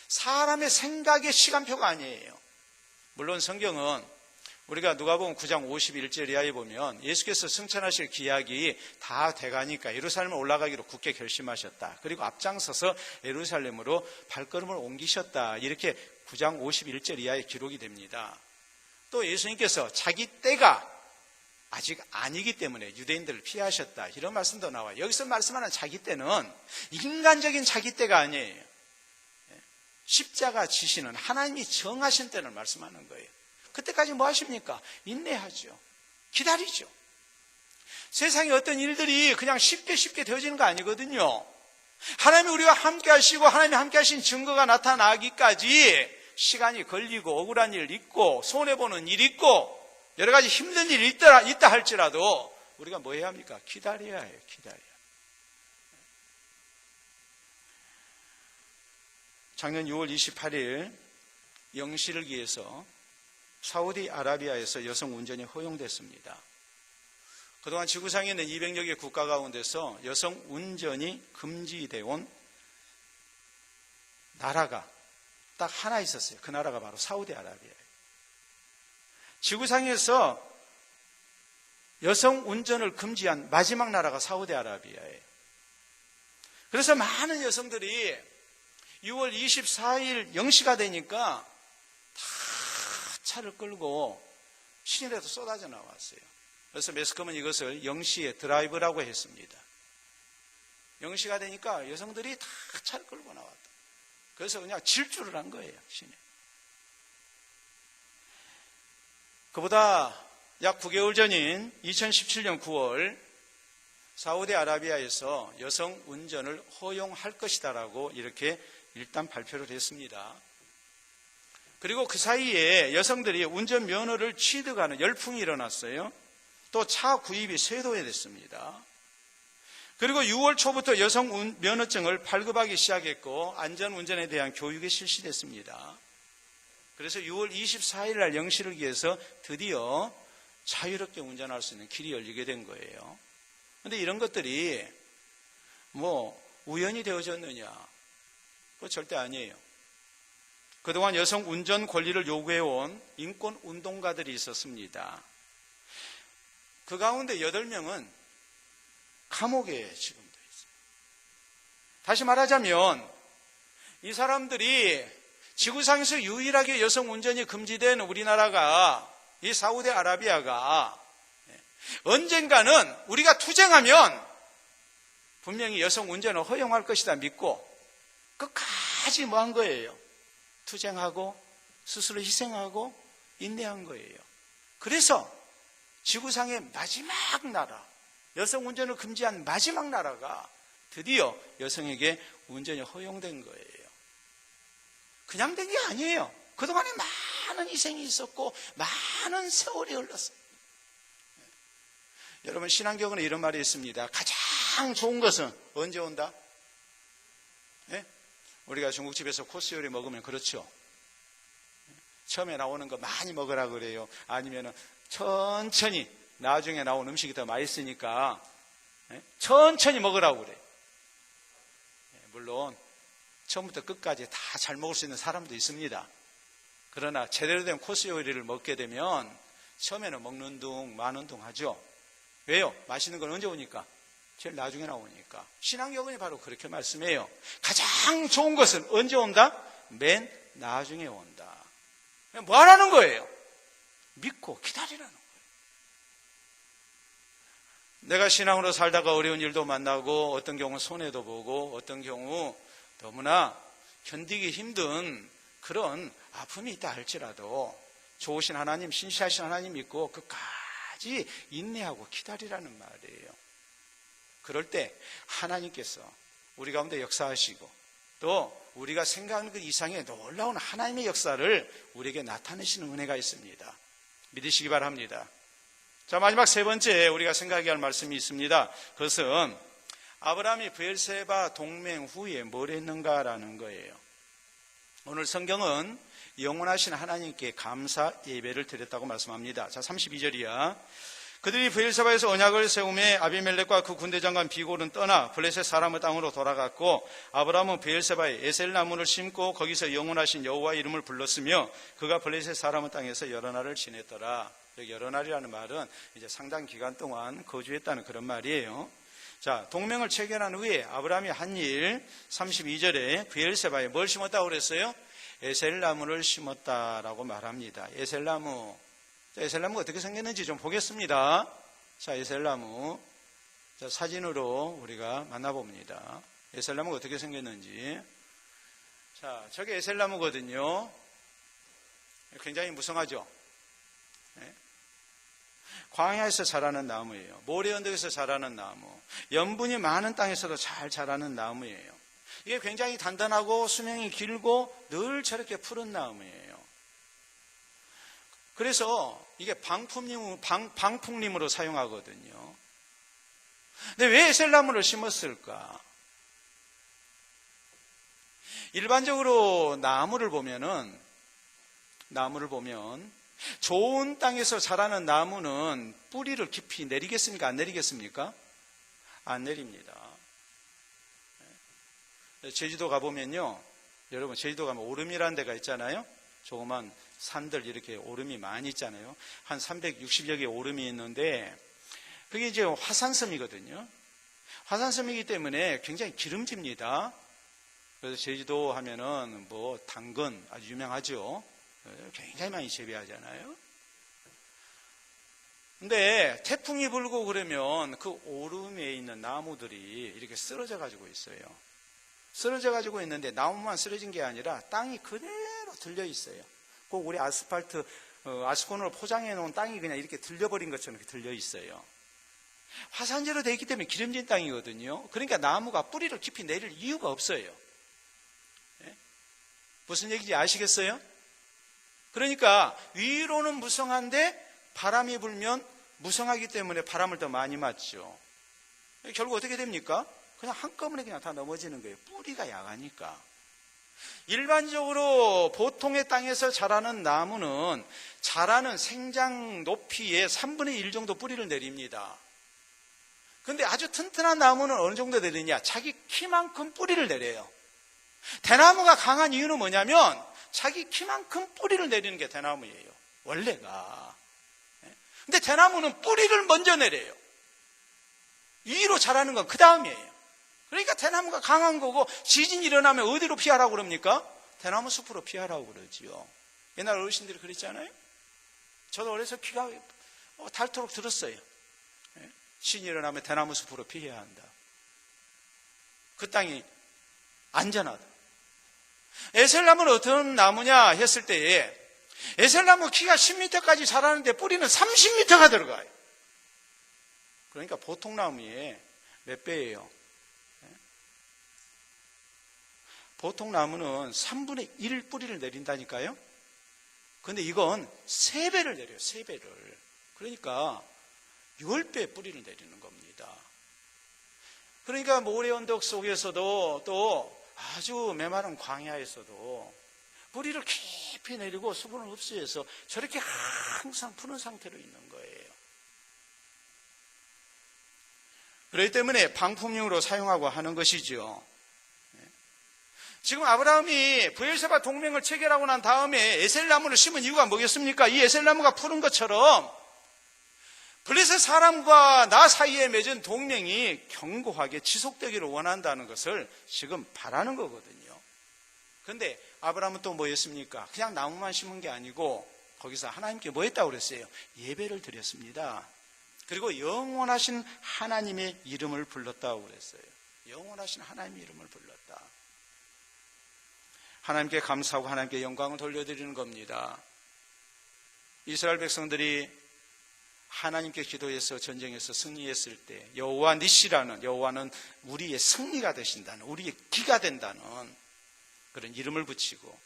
사람의 생각의 시간표가 아니에요. 물론 성경은 우리가 누가복음 9장 51절 이하에 보면 예수께서 승천하실 기약이 다 돼가니까 예루살렘을 올라가기로 굳게 결심하셨다. 그리고 앞장서서 예루살렘으로 발걸음을 옮기셨다. 이렇게 9장 51절 이하에 기록이 됩니다. 또 예수님께서 자기 때가 아직 아니기 때문에 유대인들을 피하셨다. 이런 말씀도 나와요. 여기서 말씀하는 자기 때는 인간적인 자기 때가 아니에요. 십자가 지시는 하나님이 정하신 때를 말씀하는 거예요. 그때까지 뭐 하십니까? 인내하죠. 기다리죠. 세상에 어떤 일들이 그냥 쉽게 되어지는 거 아니거든요. 하나님이 우리와 함께 하시고 하나님이 함께 하신 증거가 나타나기까지 시간이 걸리고 억울한 일 있고 손해보는 일 있고 여러 가지 힘든 일이 있다 할지라도 우리가 뭐 해야 합니까? 기다려야 해요. 기다려야. 작년 6월 28일 영시를기에서 사우디아라비아에서 여성 운전이 허용됐습니다. 그동안 지구상에 있는 200여 개 국가 가운데서 여성 운전이 금지되어 온 나라가 딱 하나 있었어요. 그 나라가 바로 사우디아라비아예요. 지구상에서 여성 운전을 금지한 마지막 나라가 사우디아라비아예요. 그래서 많은 여성들이 6월 24일 0시가 되니까 다 차를 끌고 시내에도 쏟아져 나왔어요. 그래서 매스컴은 이것을 0시의 드라이브라고 했습니다. 0시가 되니까 여성들이 다 차를 끌고 나왔다. 그래서 그냥 질주를 한 거예요, 시내. 그보다 약 9개월 전인 2017년 9월 사우디아라비아에서 여성 운전을 허용할 것이다라고 이렇게 일단 발표를 했습니다. 그리고 그 사이에 여성들이 운전면허를 취득하는 열풍이 일어났어요. 또 차 구입이 쇄도됐습니다. 그리고 6월 초부터 여성 면허증을 발급하기 시작했고 안전운전에 대한 교육이 실시됐습니다. 그래서 6월 24일 날 0시를 기해서 드디어 자유롭게 운전할 수 있는 길이 열리게 된 거예요. 그런데 이런 것들이 우연히 되어졌느냐? 그거 절대 아니에요. 그동안 여성 운전 권리를 요구해온 인권 운동가들이 있었습니다. 그 가운데 8명은 감옥에 지금 돼 있어요. 다시 말하자면 이 사람들이 지구상에서 유일하게 여성 운전이 금지된 우리나라가, 이 사우디아라비아가 언젠가는 우리가 투쟁하면 분명히 여성 운전을 허용할 것이다 믿고 끝까지 뭐 한 거예요? 투쟁하고 스스로 희생하고 인내한 거예요. 그래서 지구상의 마지막 나라, 여성 운전을 금지한 마지막 나라가 드디어 여성에게 운전이 허용된 거예요. 그냥 된 게 아니에요. 그동안에 많은 희생이 있었고 많은 세월이 흘렀어요. 여러분, 신앙교훈에 이런 말이 있습니다. 가장 좋은 것은 언제 온다? 네? 우리가 중국집에서 코스 요리 먹으면 그렇죠. 처음에 나오는 거 많이 먹으라 그래요. 아니면 천천히 나중에 나온 음식이 더 맛있으니까 천천히 먹으라고 그래요. 물론 처음부터 끝까지 다 잘 먹을 수 있는 사람도 있습니다. 그러나 제대로 된 코스 요리를 먹게 되면 처음에는 먹는 둥 마는 둥 하죠. 왜요? 맛있는 건 언제 오니까? 제일 나중에 나오니까. 신앙교훈이 바로 그렇게 말씀해요. 가장 좋은 것은 언제 온다? 맨 나중에 온다. 뭐 하라는 거예요? 믿고 기다리라는 거예요. 내가 신앙으로 살다가 어려운 일도 만나고 어떤 경우 손해도 보고 어떤 경우 너무나 견디기 힘든 그런 아픔이 있다 할지라도 좋으신 하나님, 신실하신 하나님 믿고 끝까지 인내하고 기다리라는 말이에요. 그럴 때 하나님께서 우리 가운데 역사하시고 또 우리가 생각하는 그 이상의 놀라운 하나님의 역사를 우리에게 나타내시는 은혜가 있습니다. 믿으시기 바랍니다. 자, 마지막 세 번째 우리가 생각해야 할 말씀이 있습니다. 그것은 아브라함이 브엘세바 동맹 후에 뭘 했는가라는 거예요. 오늘 성경은 영원하신 하나님께 감사 예배를 드렸다고 말씀합니다. 자, 32절이야. 그들이 브엘세바에서 언약을 세우매 아비멜렉과 그 군대장관 비골은 떠나 블레셋 사람의 땅으로 돌아갔고 아브라함은 브엘세바에 에셀나무를 심고 거기서 영원하신 여호와의 이름을 불렀으며 그가 블레셋 사람의 땅에서 여러 날을 지냈더라. 여기 여러 날이라는 말은 이제 상당 기간 동안 거주했다는 그런 말이에요. 자, 동맹을 체결한 후에 아브라함이 한 일 32절에 브엘세바에 뭘 심었다고 그랬어요? 에셀나무를 심었다라고 말합니다. 에셀나무. 자, 에셀나무가 어떻게 생겼는지 좀 보겠습니다. 자, 에셀나무. 자, 사진으로 우리가 만나봅니다. 에셀나무가 어떻게 생겼는지. 자, 저게 에셀나무거든요. 굉장히 무성하죠? 네? 광야에서 자라는 나무예요. 모래 언덕에서 자라는 나무. 염분이 많은 땅에서도 잘 자라는 나무예요. 이게 굉장히 단단하고 수명이 길고 늘 저렇게 푸른 나무예요. 그래서 이게 방풍림으로 사용하거든요. 근데 왜 에셀나무를 심었을까? 일반적으로 나무를 보면 좋은 땅에서 자라는 나무는 뿌리를 깊이 내리겠습니까? 안 내리겠습니까? 안 내립니다. 제주도 가보면요, 여러분 제주도 가면 오름이라는 데가 있잖아요. 조그만 산들 이렇게 오름이 많이 있잖아요. 한 360여 개의 오름이 있는데 그게 이제 화산섬이거든요. 화산섬이기 때문에 굉장히 기름집니다. 그래서 제주도 하면은 뭐 당근 아주 유명하죠. 굉장히 많이 재배하잖아요. 근데 태풍이 불고 그러면 그 오름에 있는 나무들이 이렇게 쓰러져 가지고 있어요. 쓰러져 가지고 있는데 나무만 쓰러진 게 아니라 땅이 그대로 들려 있어요. 꼭 우리 아스팔트, 아스콘으로 포장해 놓은 땅이 그냥 이렇게 들려버린 것처럼 이렇게 들려 있어요. 화산재로 되어 있기 때문에 기름진 땅이거든요. 그러니까 나무가 뿌리를 깊이 내릴 이유가 없어요. 네? 무슨 얘기인지 아시겠어요? 그러니까 위로는 무성한데 바람이 불면 무성하기 때문에 바람을 더 많이 맞죠. 결국 어떻게 됩니까? 그냥 한꺼번에 그냥 다 넘어지는 거예요. 뿌리가 약하니까. 일반적으로 보통의 땅에서 자라는 나무는 자라는 생장 높이의 3분의 1 정도 뿌리를 내립니다. 그런데 아주 튼튼한 나무는 어느 정도 내리냐? 자기 키만큼 뿌리를 내려요. 대나무가 강한 이유는 뭐냐면 자기 키만큼 뿌리를 내리는 게 대나무예요. 원래가. 근데 대나무는 뿌리를 먼저 내려요. 위로 자라는 건 그 다음이에요. 그러니까 대나무가 강한 거고, 지진이 일어나면 어디로 피하라고 그럽니까? 대나무 숲으로 피하라고 그러지요. 옛날 어르신들이 그랬잖아요. 저도 어려서 귀가 닳도록 들었어요. 지진이 일어나면 대나무 숲으로 피해야 한다. 그 땅이 안전하다. 에셀나무는 어떤 나무냐 했을 때에, 에셀나무 키가 10m까지 자라는데 뿌리는 30m가 들어가요. 그러니까 보통 나무의 몇 배예요? 보통 나무는 3분의 1 뿌리를 내린다니까요. 그런데 이건 3배를 내려요. 3배를. 그러니까 10배 뿌리를 내리는 겁니다. 그러니까 모래 언덕 속에서도 또 아주 메마른 광야에서도 뿌리를 깊이 내리고 수분을 흡수해서 저렇게 항상 푸른 상태로 있는 거예요. 그렇기 때문에 방품용으로 사용하고 하는 것이죠. 지금 아브라함이 브엘세바 동맹을 체결하고 난 다음에 에셀나무를 심은 이유가 뭐겠습니까? 이 에셀나무가 푸른 것처럼 블레셋 사람과 나 사이에 맺은 동맹이 견고하게 지속되기를 원한다는 것을 지금 바라는 거거든요. 그런데 아브라함은 또 뭐 했습니까? 그냥 나무만 심은 게 아니고 거기서 하나님께 뭐 했다고 그랬어요? 예배를 드렸습니다. 그리고 영원하신 하나님의 이름을 불렀다고 그랬어요. 영원하신 하나님의 이름을 불렀다. 하나님께 감사하고 하나님께 영광을 돌려드리는 겁니다. 이스라엘 백성들이 하나님께 기도해서 전쟁에서 승리했을 때 여호와 니시라는, 여호와는 우리의 승리가 되신다는, 우리의 기가 된다는 그런 이름을 붙이고,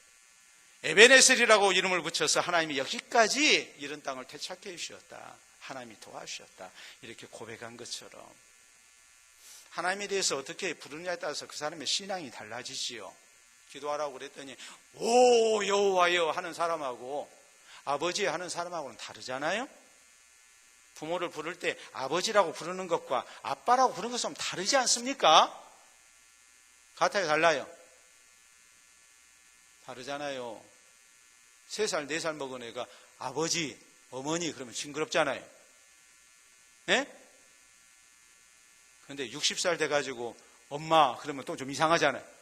에베네셀이라고 이름을 붙여서 하나님이 여기까지 이런 땅을 되찾게 해주셨다, 하나님이 도와주셨다, 이렇게 고백한 것처럼 하나님에 대해서 어떻게 부르느냐에 따라서 그 사람의 신앙이 달라지지요. 기도하라고 그랬더니 오 여호와여 하는 사람하고 아버지 하는 사람하고는 다르잖아요. 부모를 부를 때 아버지라고 부르는 것과 아빠라고 부르는 것은 다르지 않습니까? 같아요, 달라요? 다르잖아요. 3살, 4살 먹은 애가 아버지, 어머니 그러면 징그럽잖아요. 네? 그런데 60살 돼가지고 엄마 그러면 또 좀 이상하잖아요.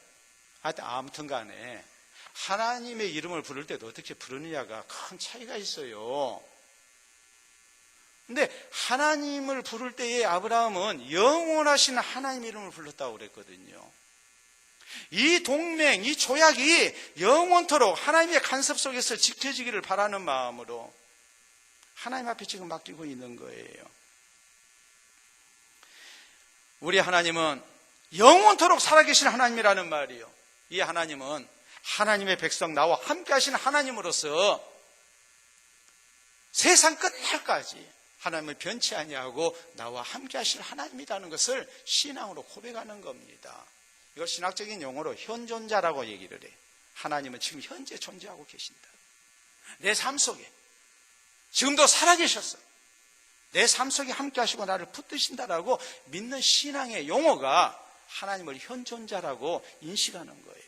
하여튼 아무튼 간에 하나님의 이름을 부를 때도 어떻게 부르느냐가 큰 차이가 있어요. 근데 하나님을 부를 때에 아브라함은 영원하신 하나님 이름을 불렀다고 그랬거든요. 이 동맹, 이 조약이 영원토록 하나님의 간섭 속에서 지켜지기를 바라는 마음으로 하나님 앞에 지금 맡기고 있는 거예요. 우리 하나님은 영원토록 살아계신 하나님이라는 말이요. 이 하나님은 하나님의 백성 나와 함께 하신 하나님으로서 세상 끝날까지 하나님을 변치 아니하고 나와 함께 하실 하나님이라는 것을 신앙으로 고백하는 겁니다. 이걸 신학적인 용어로 현존자라고 얘기를 해요. 하나님은 지금 현재 존재하고 계신다. 내 삶 속에 지금도 살아계셨어. 내 삶 속에 함께 하시고 나를 붙드신다라고 믿는 신앙의 용어가 하나님을 현존자라고 인식하는 거예요.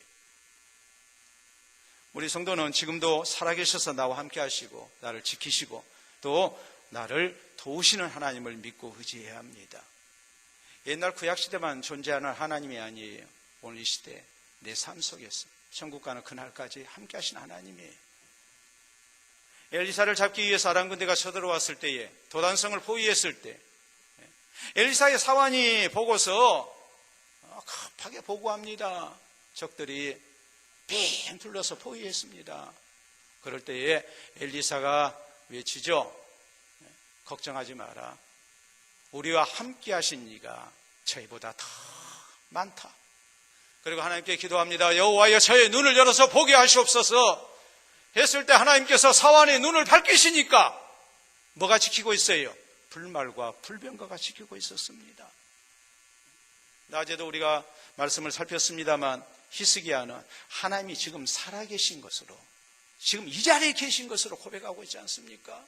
우리 성도는 지금도 살아계셔서 나와 함께 하시고 나를 지키시고 또 나를 도우시는 하나님을 믿고 의지해야 합니다. 옛날 구약시대만 존재하는 하나님이 아니에요. 오늘 이 시대 내 삶 속에서 천국 가는 그날까지 함께 하시는 하나님이에요. 엘리사를 잡기 위해서 아람 군대가 쳐들어왔을 때에, 도단성을 포위했을 때 엘리사의 사환이 보고서 급하게 보고합니다. 적들이 빙 둘러서 포위했습니다. 그럴 때에 엘리사가 외치죠. 걱정하지 마라. 우리와 함께 하신 이가 저희보다 더 많다. 그리고 하나님께 기도합니다. 여호와여 저의 눈을 열어서 보게 하시옵소서 했을 때 하나님께서 사환의 눈을 밝히시니까 뭐가 지키고 있어요? 불말과 불병거가 지키고 있었습니다. 낮에도 우리가 말씀을 살폈습니다만 히스기야는 하나님이 지금 살아계신 것으로, 지금 이 자리에 계신 것으로 고백하고 있지 않습니까?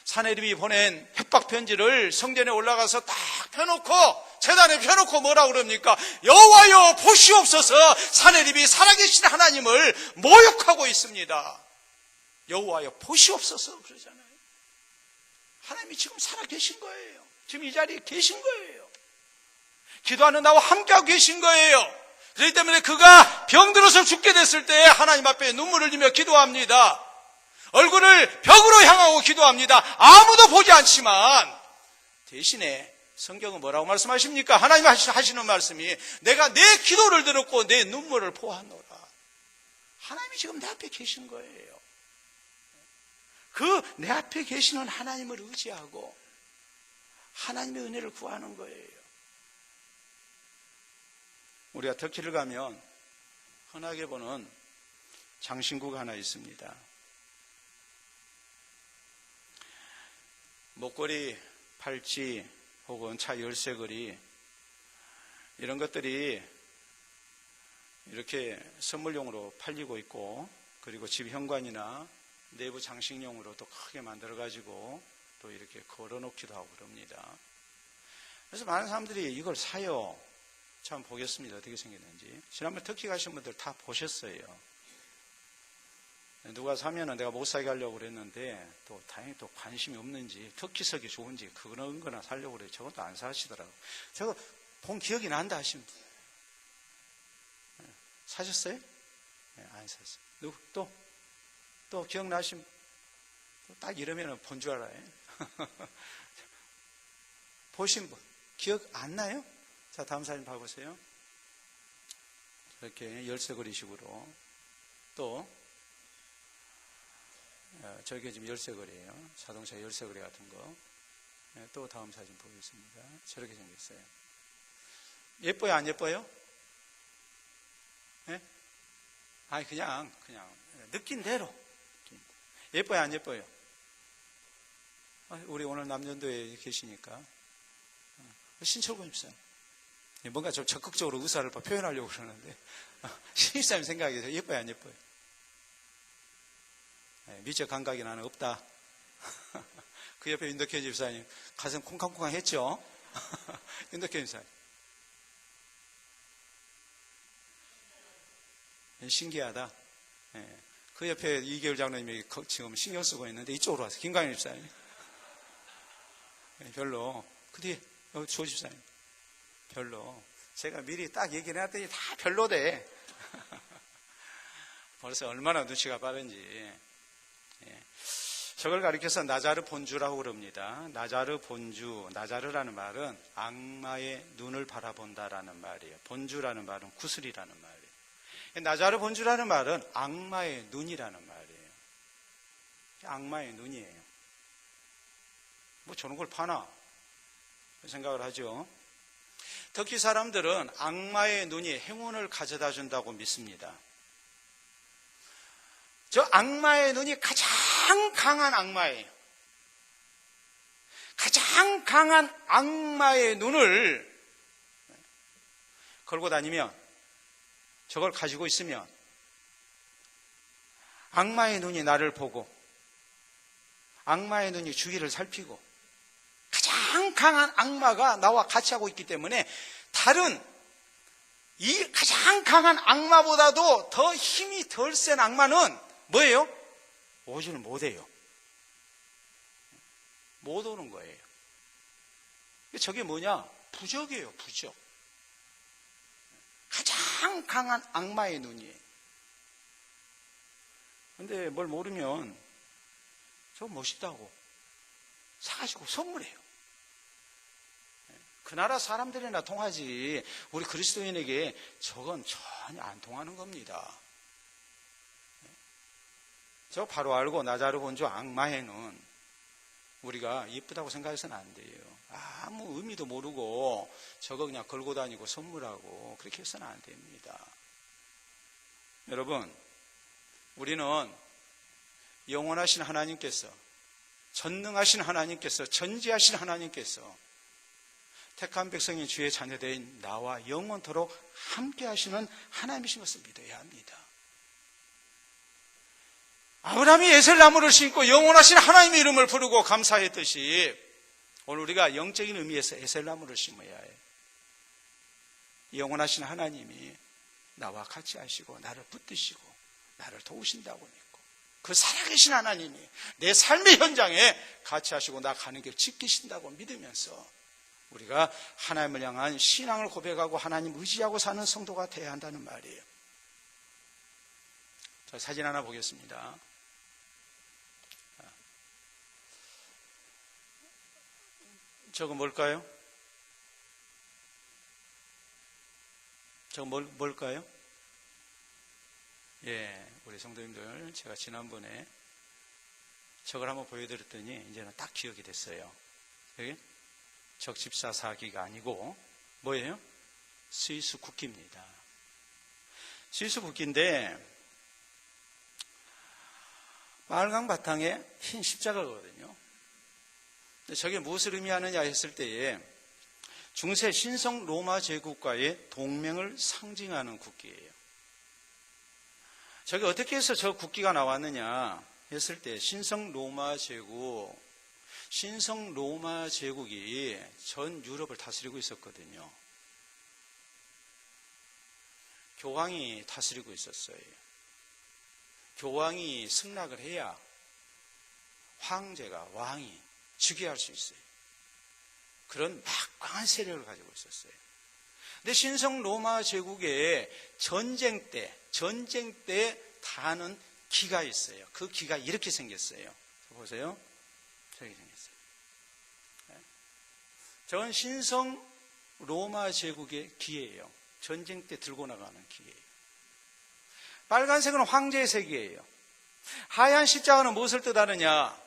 사내립이 보낸 협박 편지를 성전에 올라가서 딱 펴놓고, 제단에 펴놓고 뭐라 그럽니까? 여호와여 보시옵소서. 사내립이 살아계신 하나님을 모욕하고 있습니다. 여호와여 보시옵소서 그러잖아요. 하나님이 지금 살아계신 거예요. 지금 이 자리에 계신 거예요. 기도하는 나와 함께하고 계신 거예요. 그렇기 때문에 그가 병들어서 죽게 됐을 때 하나님 앞에 눈물을 흘리며 기도합니다. 얼굴을 벽으로 향하고 기도합니다. 아무도 보지 않지만 대신에 성경은 뭐라고 말씀하십니까? 하나님 하시는 말씀이 내가 내 기도를 들었고 내 눈물을 보았노라. 하나님이 지금 내 앞에 계신 거예요. 그 내 앞에 계시는 하나님을 의지하고 하나님의 은혜를 구하는 거예요. 우리가 터키를 가면 흔하게 보는 장신구가 하나 있습니다. 목걸이, 팔찌 혹은 차 열쇠걸이 이런 것들이 이렇게 선물용으로 팔리고 있고, 그리고 집 현관이나 내부 장식용으로 또 크게 만들어 가지고 또 이렇게 걸어놓기도 하고 그럽니다. 그래서 많은 사람들이 이걸 사요. 참 보겠습니다. 어떻게 생겼는지. 지난번 터키 가신 분들 다 보셨어요. 누가 사면은 내가 못 사게 하려고 그랬는데 또 다행히 또 관심이 없는지 터키석이 좋은지 그런 거나 사려고 그래요. 저것도 안 사시더라고요. 저거 본 기억이 난다 하시면 사셨어요? 네, 안 샀어요. 누구 또 기억나시면 딱 이러면 본 줄 알아요. 보신 분 기억 안 나요? 자, 다음 사진 봐보세요. 이렇게 열쇠고리식으로 또 저게 지금 열쇠고리예요. 자동차 열쇠고리 같은 거. 또 다음 사진 보겠습니다. 저렇게 생겼어요. 예뻐요, 안 예뻐요? 네? 아니 그냥 느낀 대로. 예뻐요, 안 예뻐요? 우리 오늘 남전도에 계시니까 신철군 집사님 뭔가 좀 적극적으로 의사를 표현하려고 그러는데 신입사님 생각이 예뻐요, 안 예뻐요? 미적 감각이 나는 없다. 그 옆에 윤덕현 집사님 가슴 콩캉콩캉 했죠? 윤덕현 집사님 신기하다. 그 옆에 이계율 장로님이 지금 신경 쓰고 있는데 이쪽으로 와서 김광일 집사님 별로. 그 뒤에 조 집사님 별로. 제가 미리 딱 얘기를 해놨더니 다 별로대. 벌써 얼마나 눈치가 빠른지. 저걸 가리켜서 나자르 본주라고 그럽니다. 나자르 본주, 나자르라는 말은 악마의 눈을 바라본다라는 말이에요. 본주라는 말은 구슬이라는 말이에요. 나자르 본주라는 말은 악마의 눈이라는 말이에요. 악마의 눈이에요. 뭐 저런 걸 파나 생각을 하죠. 터키 사람들은 악마의 눈이 행운을 가져다 준다고 믿습니다. 저 악마의 눈이 가장 강한 악마예요. 가장 강한 악마의 눈을 걸고 다니면, 저걸 가지고 있으면 악마의 눈이 나를 보고 악마의 눈이 주위를 살피고 가장 강한 악마가 나와 같이 하고 있기 때문에 다른 이 가장 강한 악마보다도 더 힘이 덜 센 악마는 뭐예요? 오지를 못해요. 못 오는 거예요. 저게 뭐냐? 부적이에요, 부적. 가장 강한 악마의 눈이에요. 근데 뭘 모르면 저거 멋있다고 사가지고 선물해요. 그 나라 사람들이나 통하지 우리 그리스도인에게 저건 전혀 안 통하는 겁니다. 저 바로 알고 나자르 본주 악마의 눈, 우리가 이쁘다고 생각해서는 안 돼요. 아무 의미도 모르고 저거 그냥 걸고 다니고 선물하고 그렇게 해서는 안 됩니다. 여러분, 우리는 영원하신 하나님께서 전능하신 하나님께서, 전지하신 하나님께서 택한 백성인 주의 자녀된 나와 영원토록 함께 하시는 하나님이신 것을 믿어야 합니다. 아브라함이 에셀나무를 심고 영원하신 하나님의 이름을 부르고 감사했듯이 오늘 우리가 영적인 의미에서 에셀나무를 심어야 해요. 영원하신 하나님이 나와 같이 하시고 나를 붙드시고 나를 도우신다고 믿고 그 살아계신 하나님이 내 삶의 현장에 같이 하시고 나 가는 길 지키신다고 믿으면서 우리가 하나님을 향한 신앙을 고백하고 하나님 의지하고 사는 성도가 되어야 한다는 말이에요. 저 사진 하나 보겠습니다. 저거 뭘까요? 저거 뭘까요? 예, 우리 성도님들, 제가 지난번에 저걸 한번 보여드렸더니 이제는 딱 기억이 됐어요. 여기 적십사 사기가 아니고 뭐예요? 스위스 국기입니다. 스위스 국기인데 빨강 바탕에 흰 십자가거든요. 저게 무엇을 의미하느냐 했을 때에 중세 신성 로마 제국과의 동맹을 상징하는 국기예요. 저게 어떻게 해서 저 국기가 나왔느냐 했을 때 신성 로마 제국이 전 유럽을 다스리고 있었거든요. 교황이 다스리고 있었어요. 교황이 승락을 해야 왕이 즉위할 수 있어요. 그런 막강한 세력을 가지고 있었어요. 근데 신성 로마 제국의 전쟁 때 다하는 기가 있어요. 그 기가 이렇게 생겼어요. 보세요. 저렇게 생겼어요. 저건 신성 로마 제국의 기예요. 전쟁 때 들고 나가는 기예요. 빨간색은 황제의 색이에요. 하얀 십자가는 무엇을 뜻하느냐?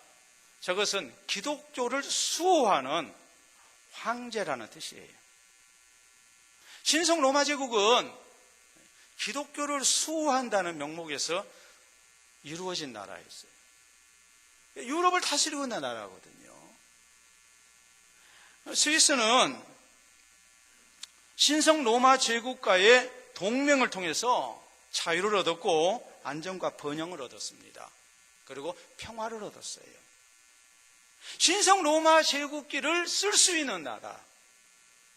저것은 기독교를 수호하는 황제라는 뜻이에요. 신성 로마 제국은 기독교를 수호한다는 명목에서 이루어진 나라였어요. 유럽을 다스리고 있는 나라거든요. 스위스는 신성 로마 제국과의 동맹을 통해서 자유를 얻었고 안정과 번영을 얻었습니다. 그리고 평화를 얻었어요. 신성 로마 제국기를 쓸 수 있는 나라,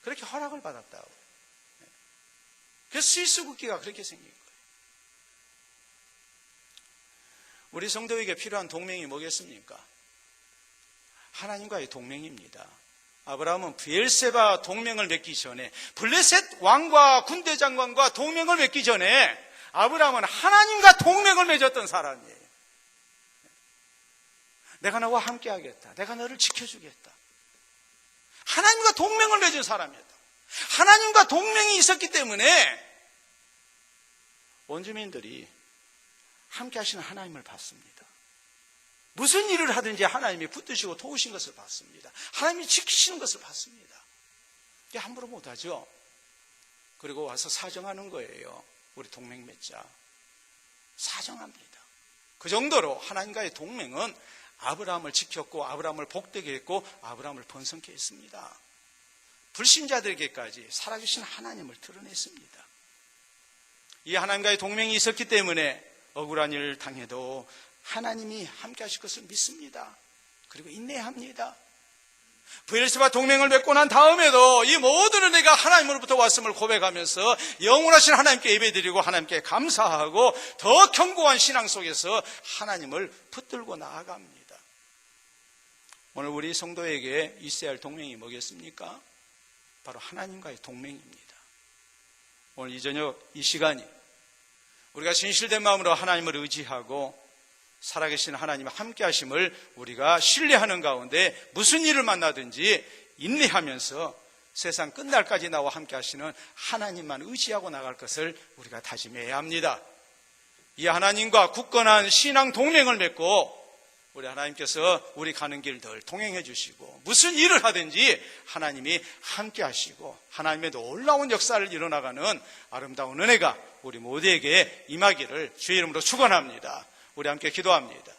그렇게 허락을 받았다고. 그래서 스위스 국기가 그렇게 생긴 거예요. 우리 성도에게 필요한 동맹이 뭐겠습니까? 하나님과의 동맹입니다. 아브라함은 브엘세바 동맹을 맺기 전에, 블레셋 왕과 군대 장관과 동맹을 맺기 전에 아브라함은 하나님과 동맹을 맺었던 사람이에요. 내가 너와 함께 하겠다. 내가 너를 지켜주겠다. 하나님과 동맹을 맺은 사람이었다. 하나님과 동맹이 있었기 때문에 원주민들이 함께 하시는 하나님을 봤습니다. 무슨 일을 하든지 하나님이 붙드시고 도우신 것을 봤습니다. 하나님이 지키시는 것을 봤습니다. 이게 함부로 못하죠. 그리고 와서 사정하는 거예요. 우리 동맹 맺자. 사정합니다. 그 정도로 하나님과의 동맹은 아브라함을 지켰고 아브라함을 복되게 했고 아브라함을 번성케 했습니다. 불신자들에게까지 살아계신 하나님을 드러냈습니다. 이 하나님과의 동맹이 있었기 때문에 억울한 일을 당해도 하나님이 함께 하실 것을 믿습니다. 그리고 인내합니다. 브엘세바 동맹을 맺고 난 다음에도 이 모든 은혜가 하나님으로부터 왔음을 고백하면서 영원하신 하나님께 예배드리고 하나님께 감사하고 더 견고한 신앙 속에서 하나님을 붙들고 나아갑니다. 오늘 우리 성도에게 있어야 할 동맹이 뭐겠습니까? 바로 하나님과의 동맹입니다. 오늘 이 저녁 이 시간이 우리가 진실된 마음으로 하나님을 의지하고 살아계신 하나님의 함께 하심을 우리가 신뢰하는 가운데 무슨 일을 만나든지 인내하면서 세상 끝날까지 나와 함께 하시는 하나님만 의지하고 나갈 것을 우리가 다짐해야 합니다. 이 하나님과 굳건한 신앙 동맹을 맺고 우리 하나님께서 우리 가는 길 늘 동행해 주시고 무슨 일을 하든지 하나님이 함께 하시고 하나님의 놀라운 역사를 이뤄나가는 아름다운 은혜가 우리 모두에게 임하기를 주의 이름으로 축원합니다. 우리 함께 기도합니다.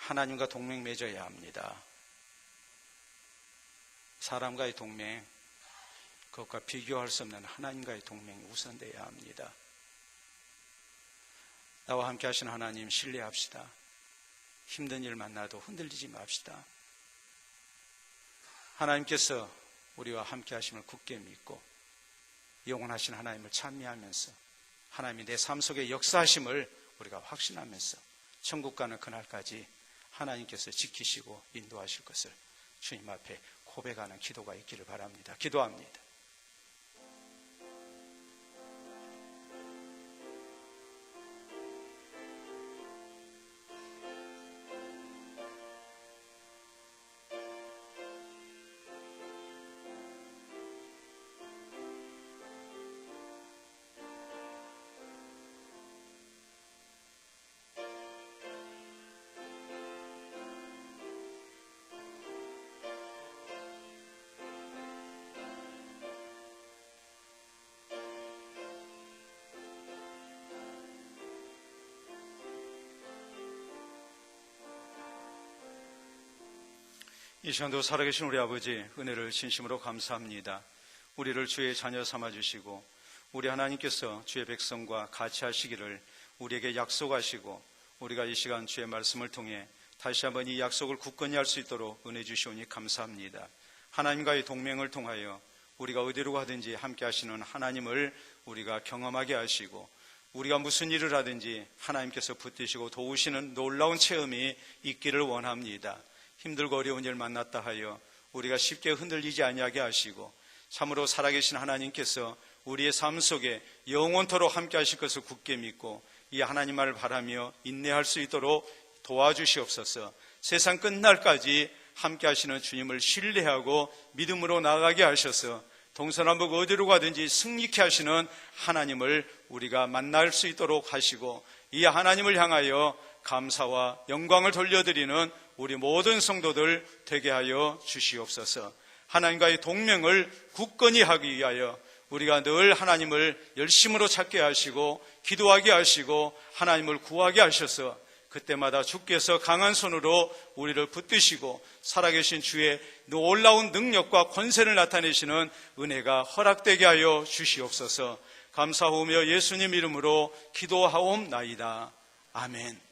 하나님과 동맹 맺어야 합니다. 사람과의 동맹, 그것과 비교할 수 없는 하나님과의 동맹이 우선되어야 합니다. 나와 함께 하신 하나님 신뢰합시다. 힘든 일 만나도 흔들리지 맙시다. 하나님께서 우리와 함께 하심을 굳게 믿고 영원하신 하나님을 찬미하면서 하나님이 내 삶 속에 역사하심을 우리가 확신하면서 천국 가는 그날까지 하나님께서 지키시고 인도하실 것을 주님 앞에 고백하는 기도가 있기를 바랍니다. 기도합니다. 이 시간도 살아계신 우리 아버지 은혜를 진심으로 감사합니다. 우리를 주의 자녀 삼아주시고 우리 하나님께서 주의 백성과 같이 하시기를 우리에게 약속하시고 우리가 이 시간 주의 말씀을 통해 다시 한번 이 약속을 굳건히 할 수 있도록 은혜 주시오니 감사합니다. 하나님과의 동맹을 통하여 우리가 어디로 가든지 함께 하시는 하나님을 우리가 경험하게 하시고 우리가 무슨 일을 하든지 하나님께서 붙드시고 도우시는 놀라운 체험이 있기를 원합니다. 힘들고 어려운 일 만났다 하여 우리가 쉽게 흔들리지 아니하게 하시고 참으로 살아계신 하나님께서 우리의 삶 속에 영원토록 함께 하실 것을 굳게 믿고 이 하나님만을 바라며 인내할 수 있도록 도와주시옵소서. 세상 끝날까지 함께 하시는 주님을 신뢰하고 믿음으로 나아가게 하셔서 동서남북 어디로 가든지 승리케 하시는 하나님을 우리가 만날 수 있도록 하시고 이 하나님을 향하여 감사와 영광을 돌려드리는 우리 모든 성도들 되게 하여 주시옵소서. 하나님과의 동맹을 굳건히 하기 위하여 우리가 늘 하나님을 열심으로 찾게 하시고 기도하게 하시고 하나님을 구하게 하셔서 그때마다 주께서 강한 손으로 우리를 붙드시고 살아계신 주의 놀라운 능력과 권세를 나타내시는 은혜가 허락되게 하여 주시옵소서. 감사하오며 예수님 이름으로 기도하옵나이다. 아멘.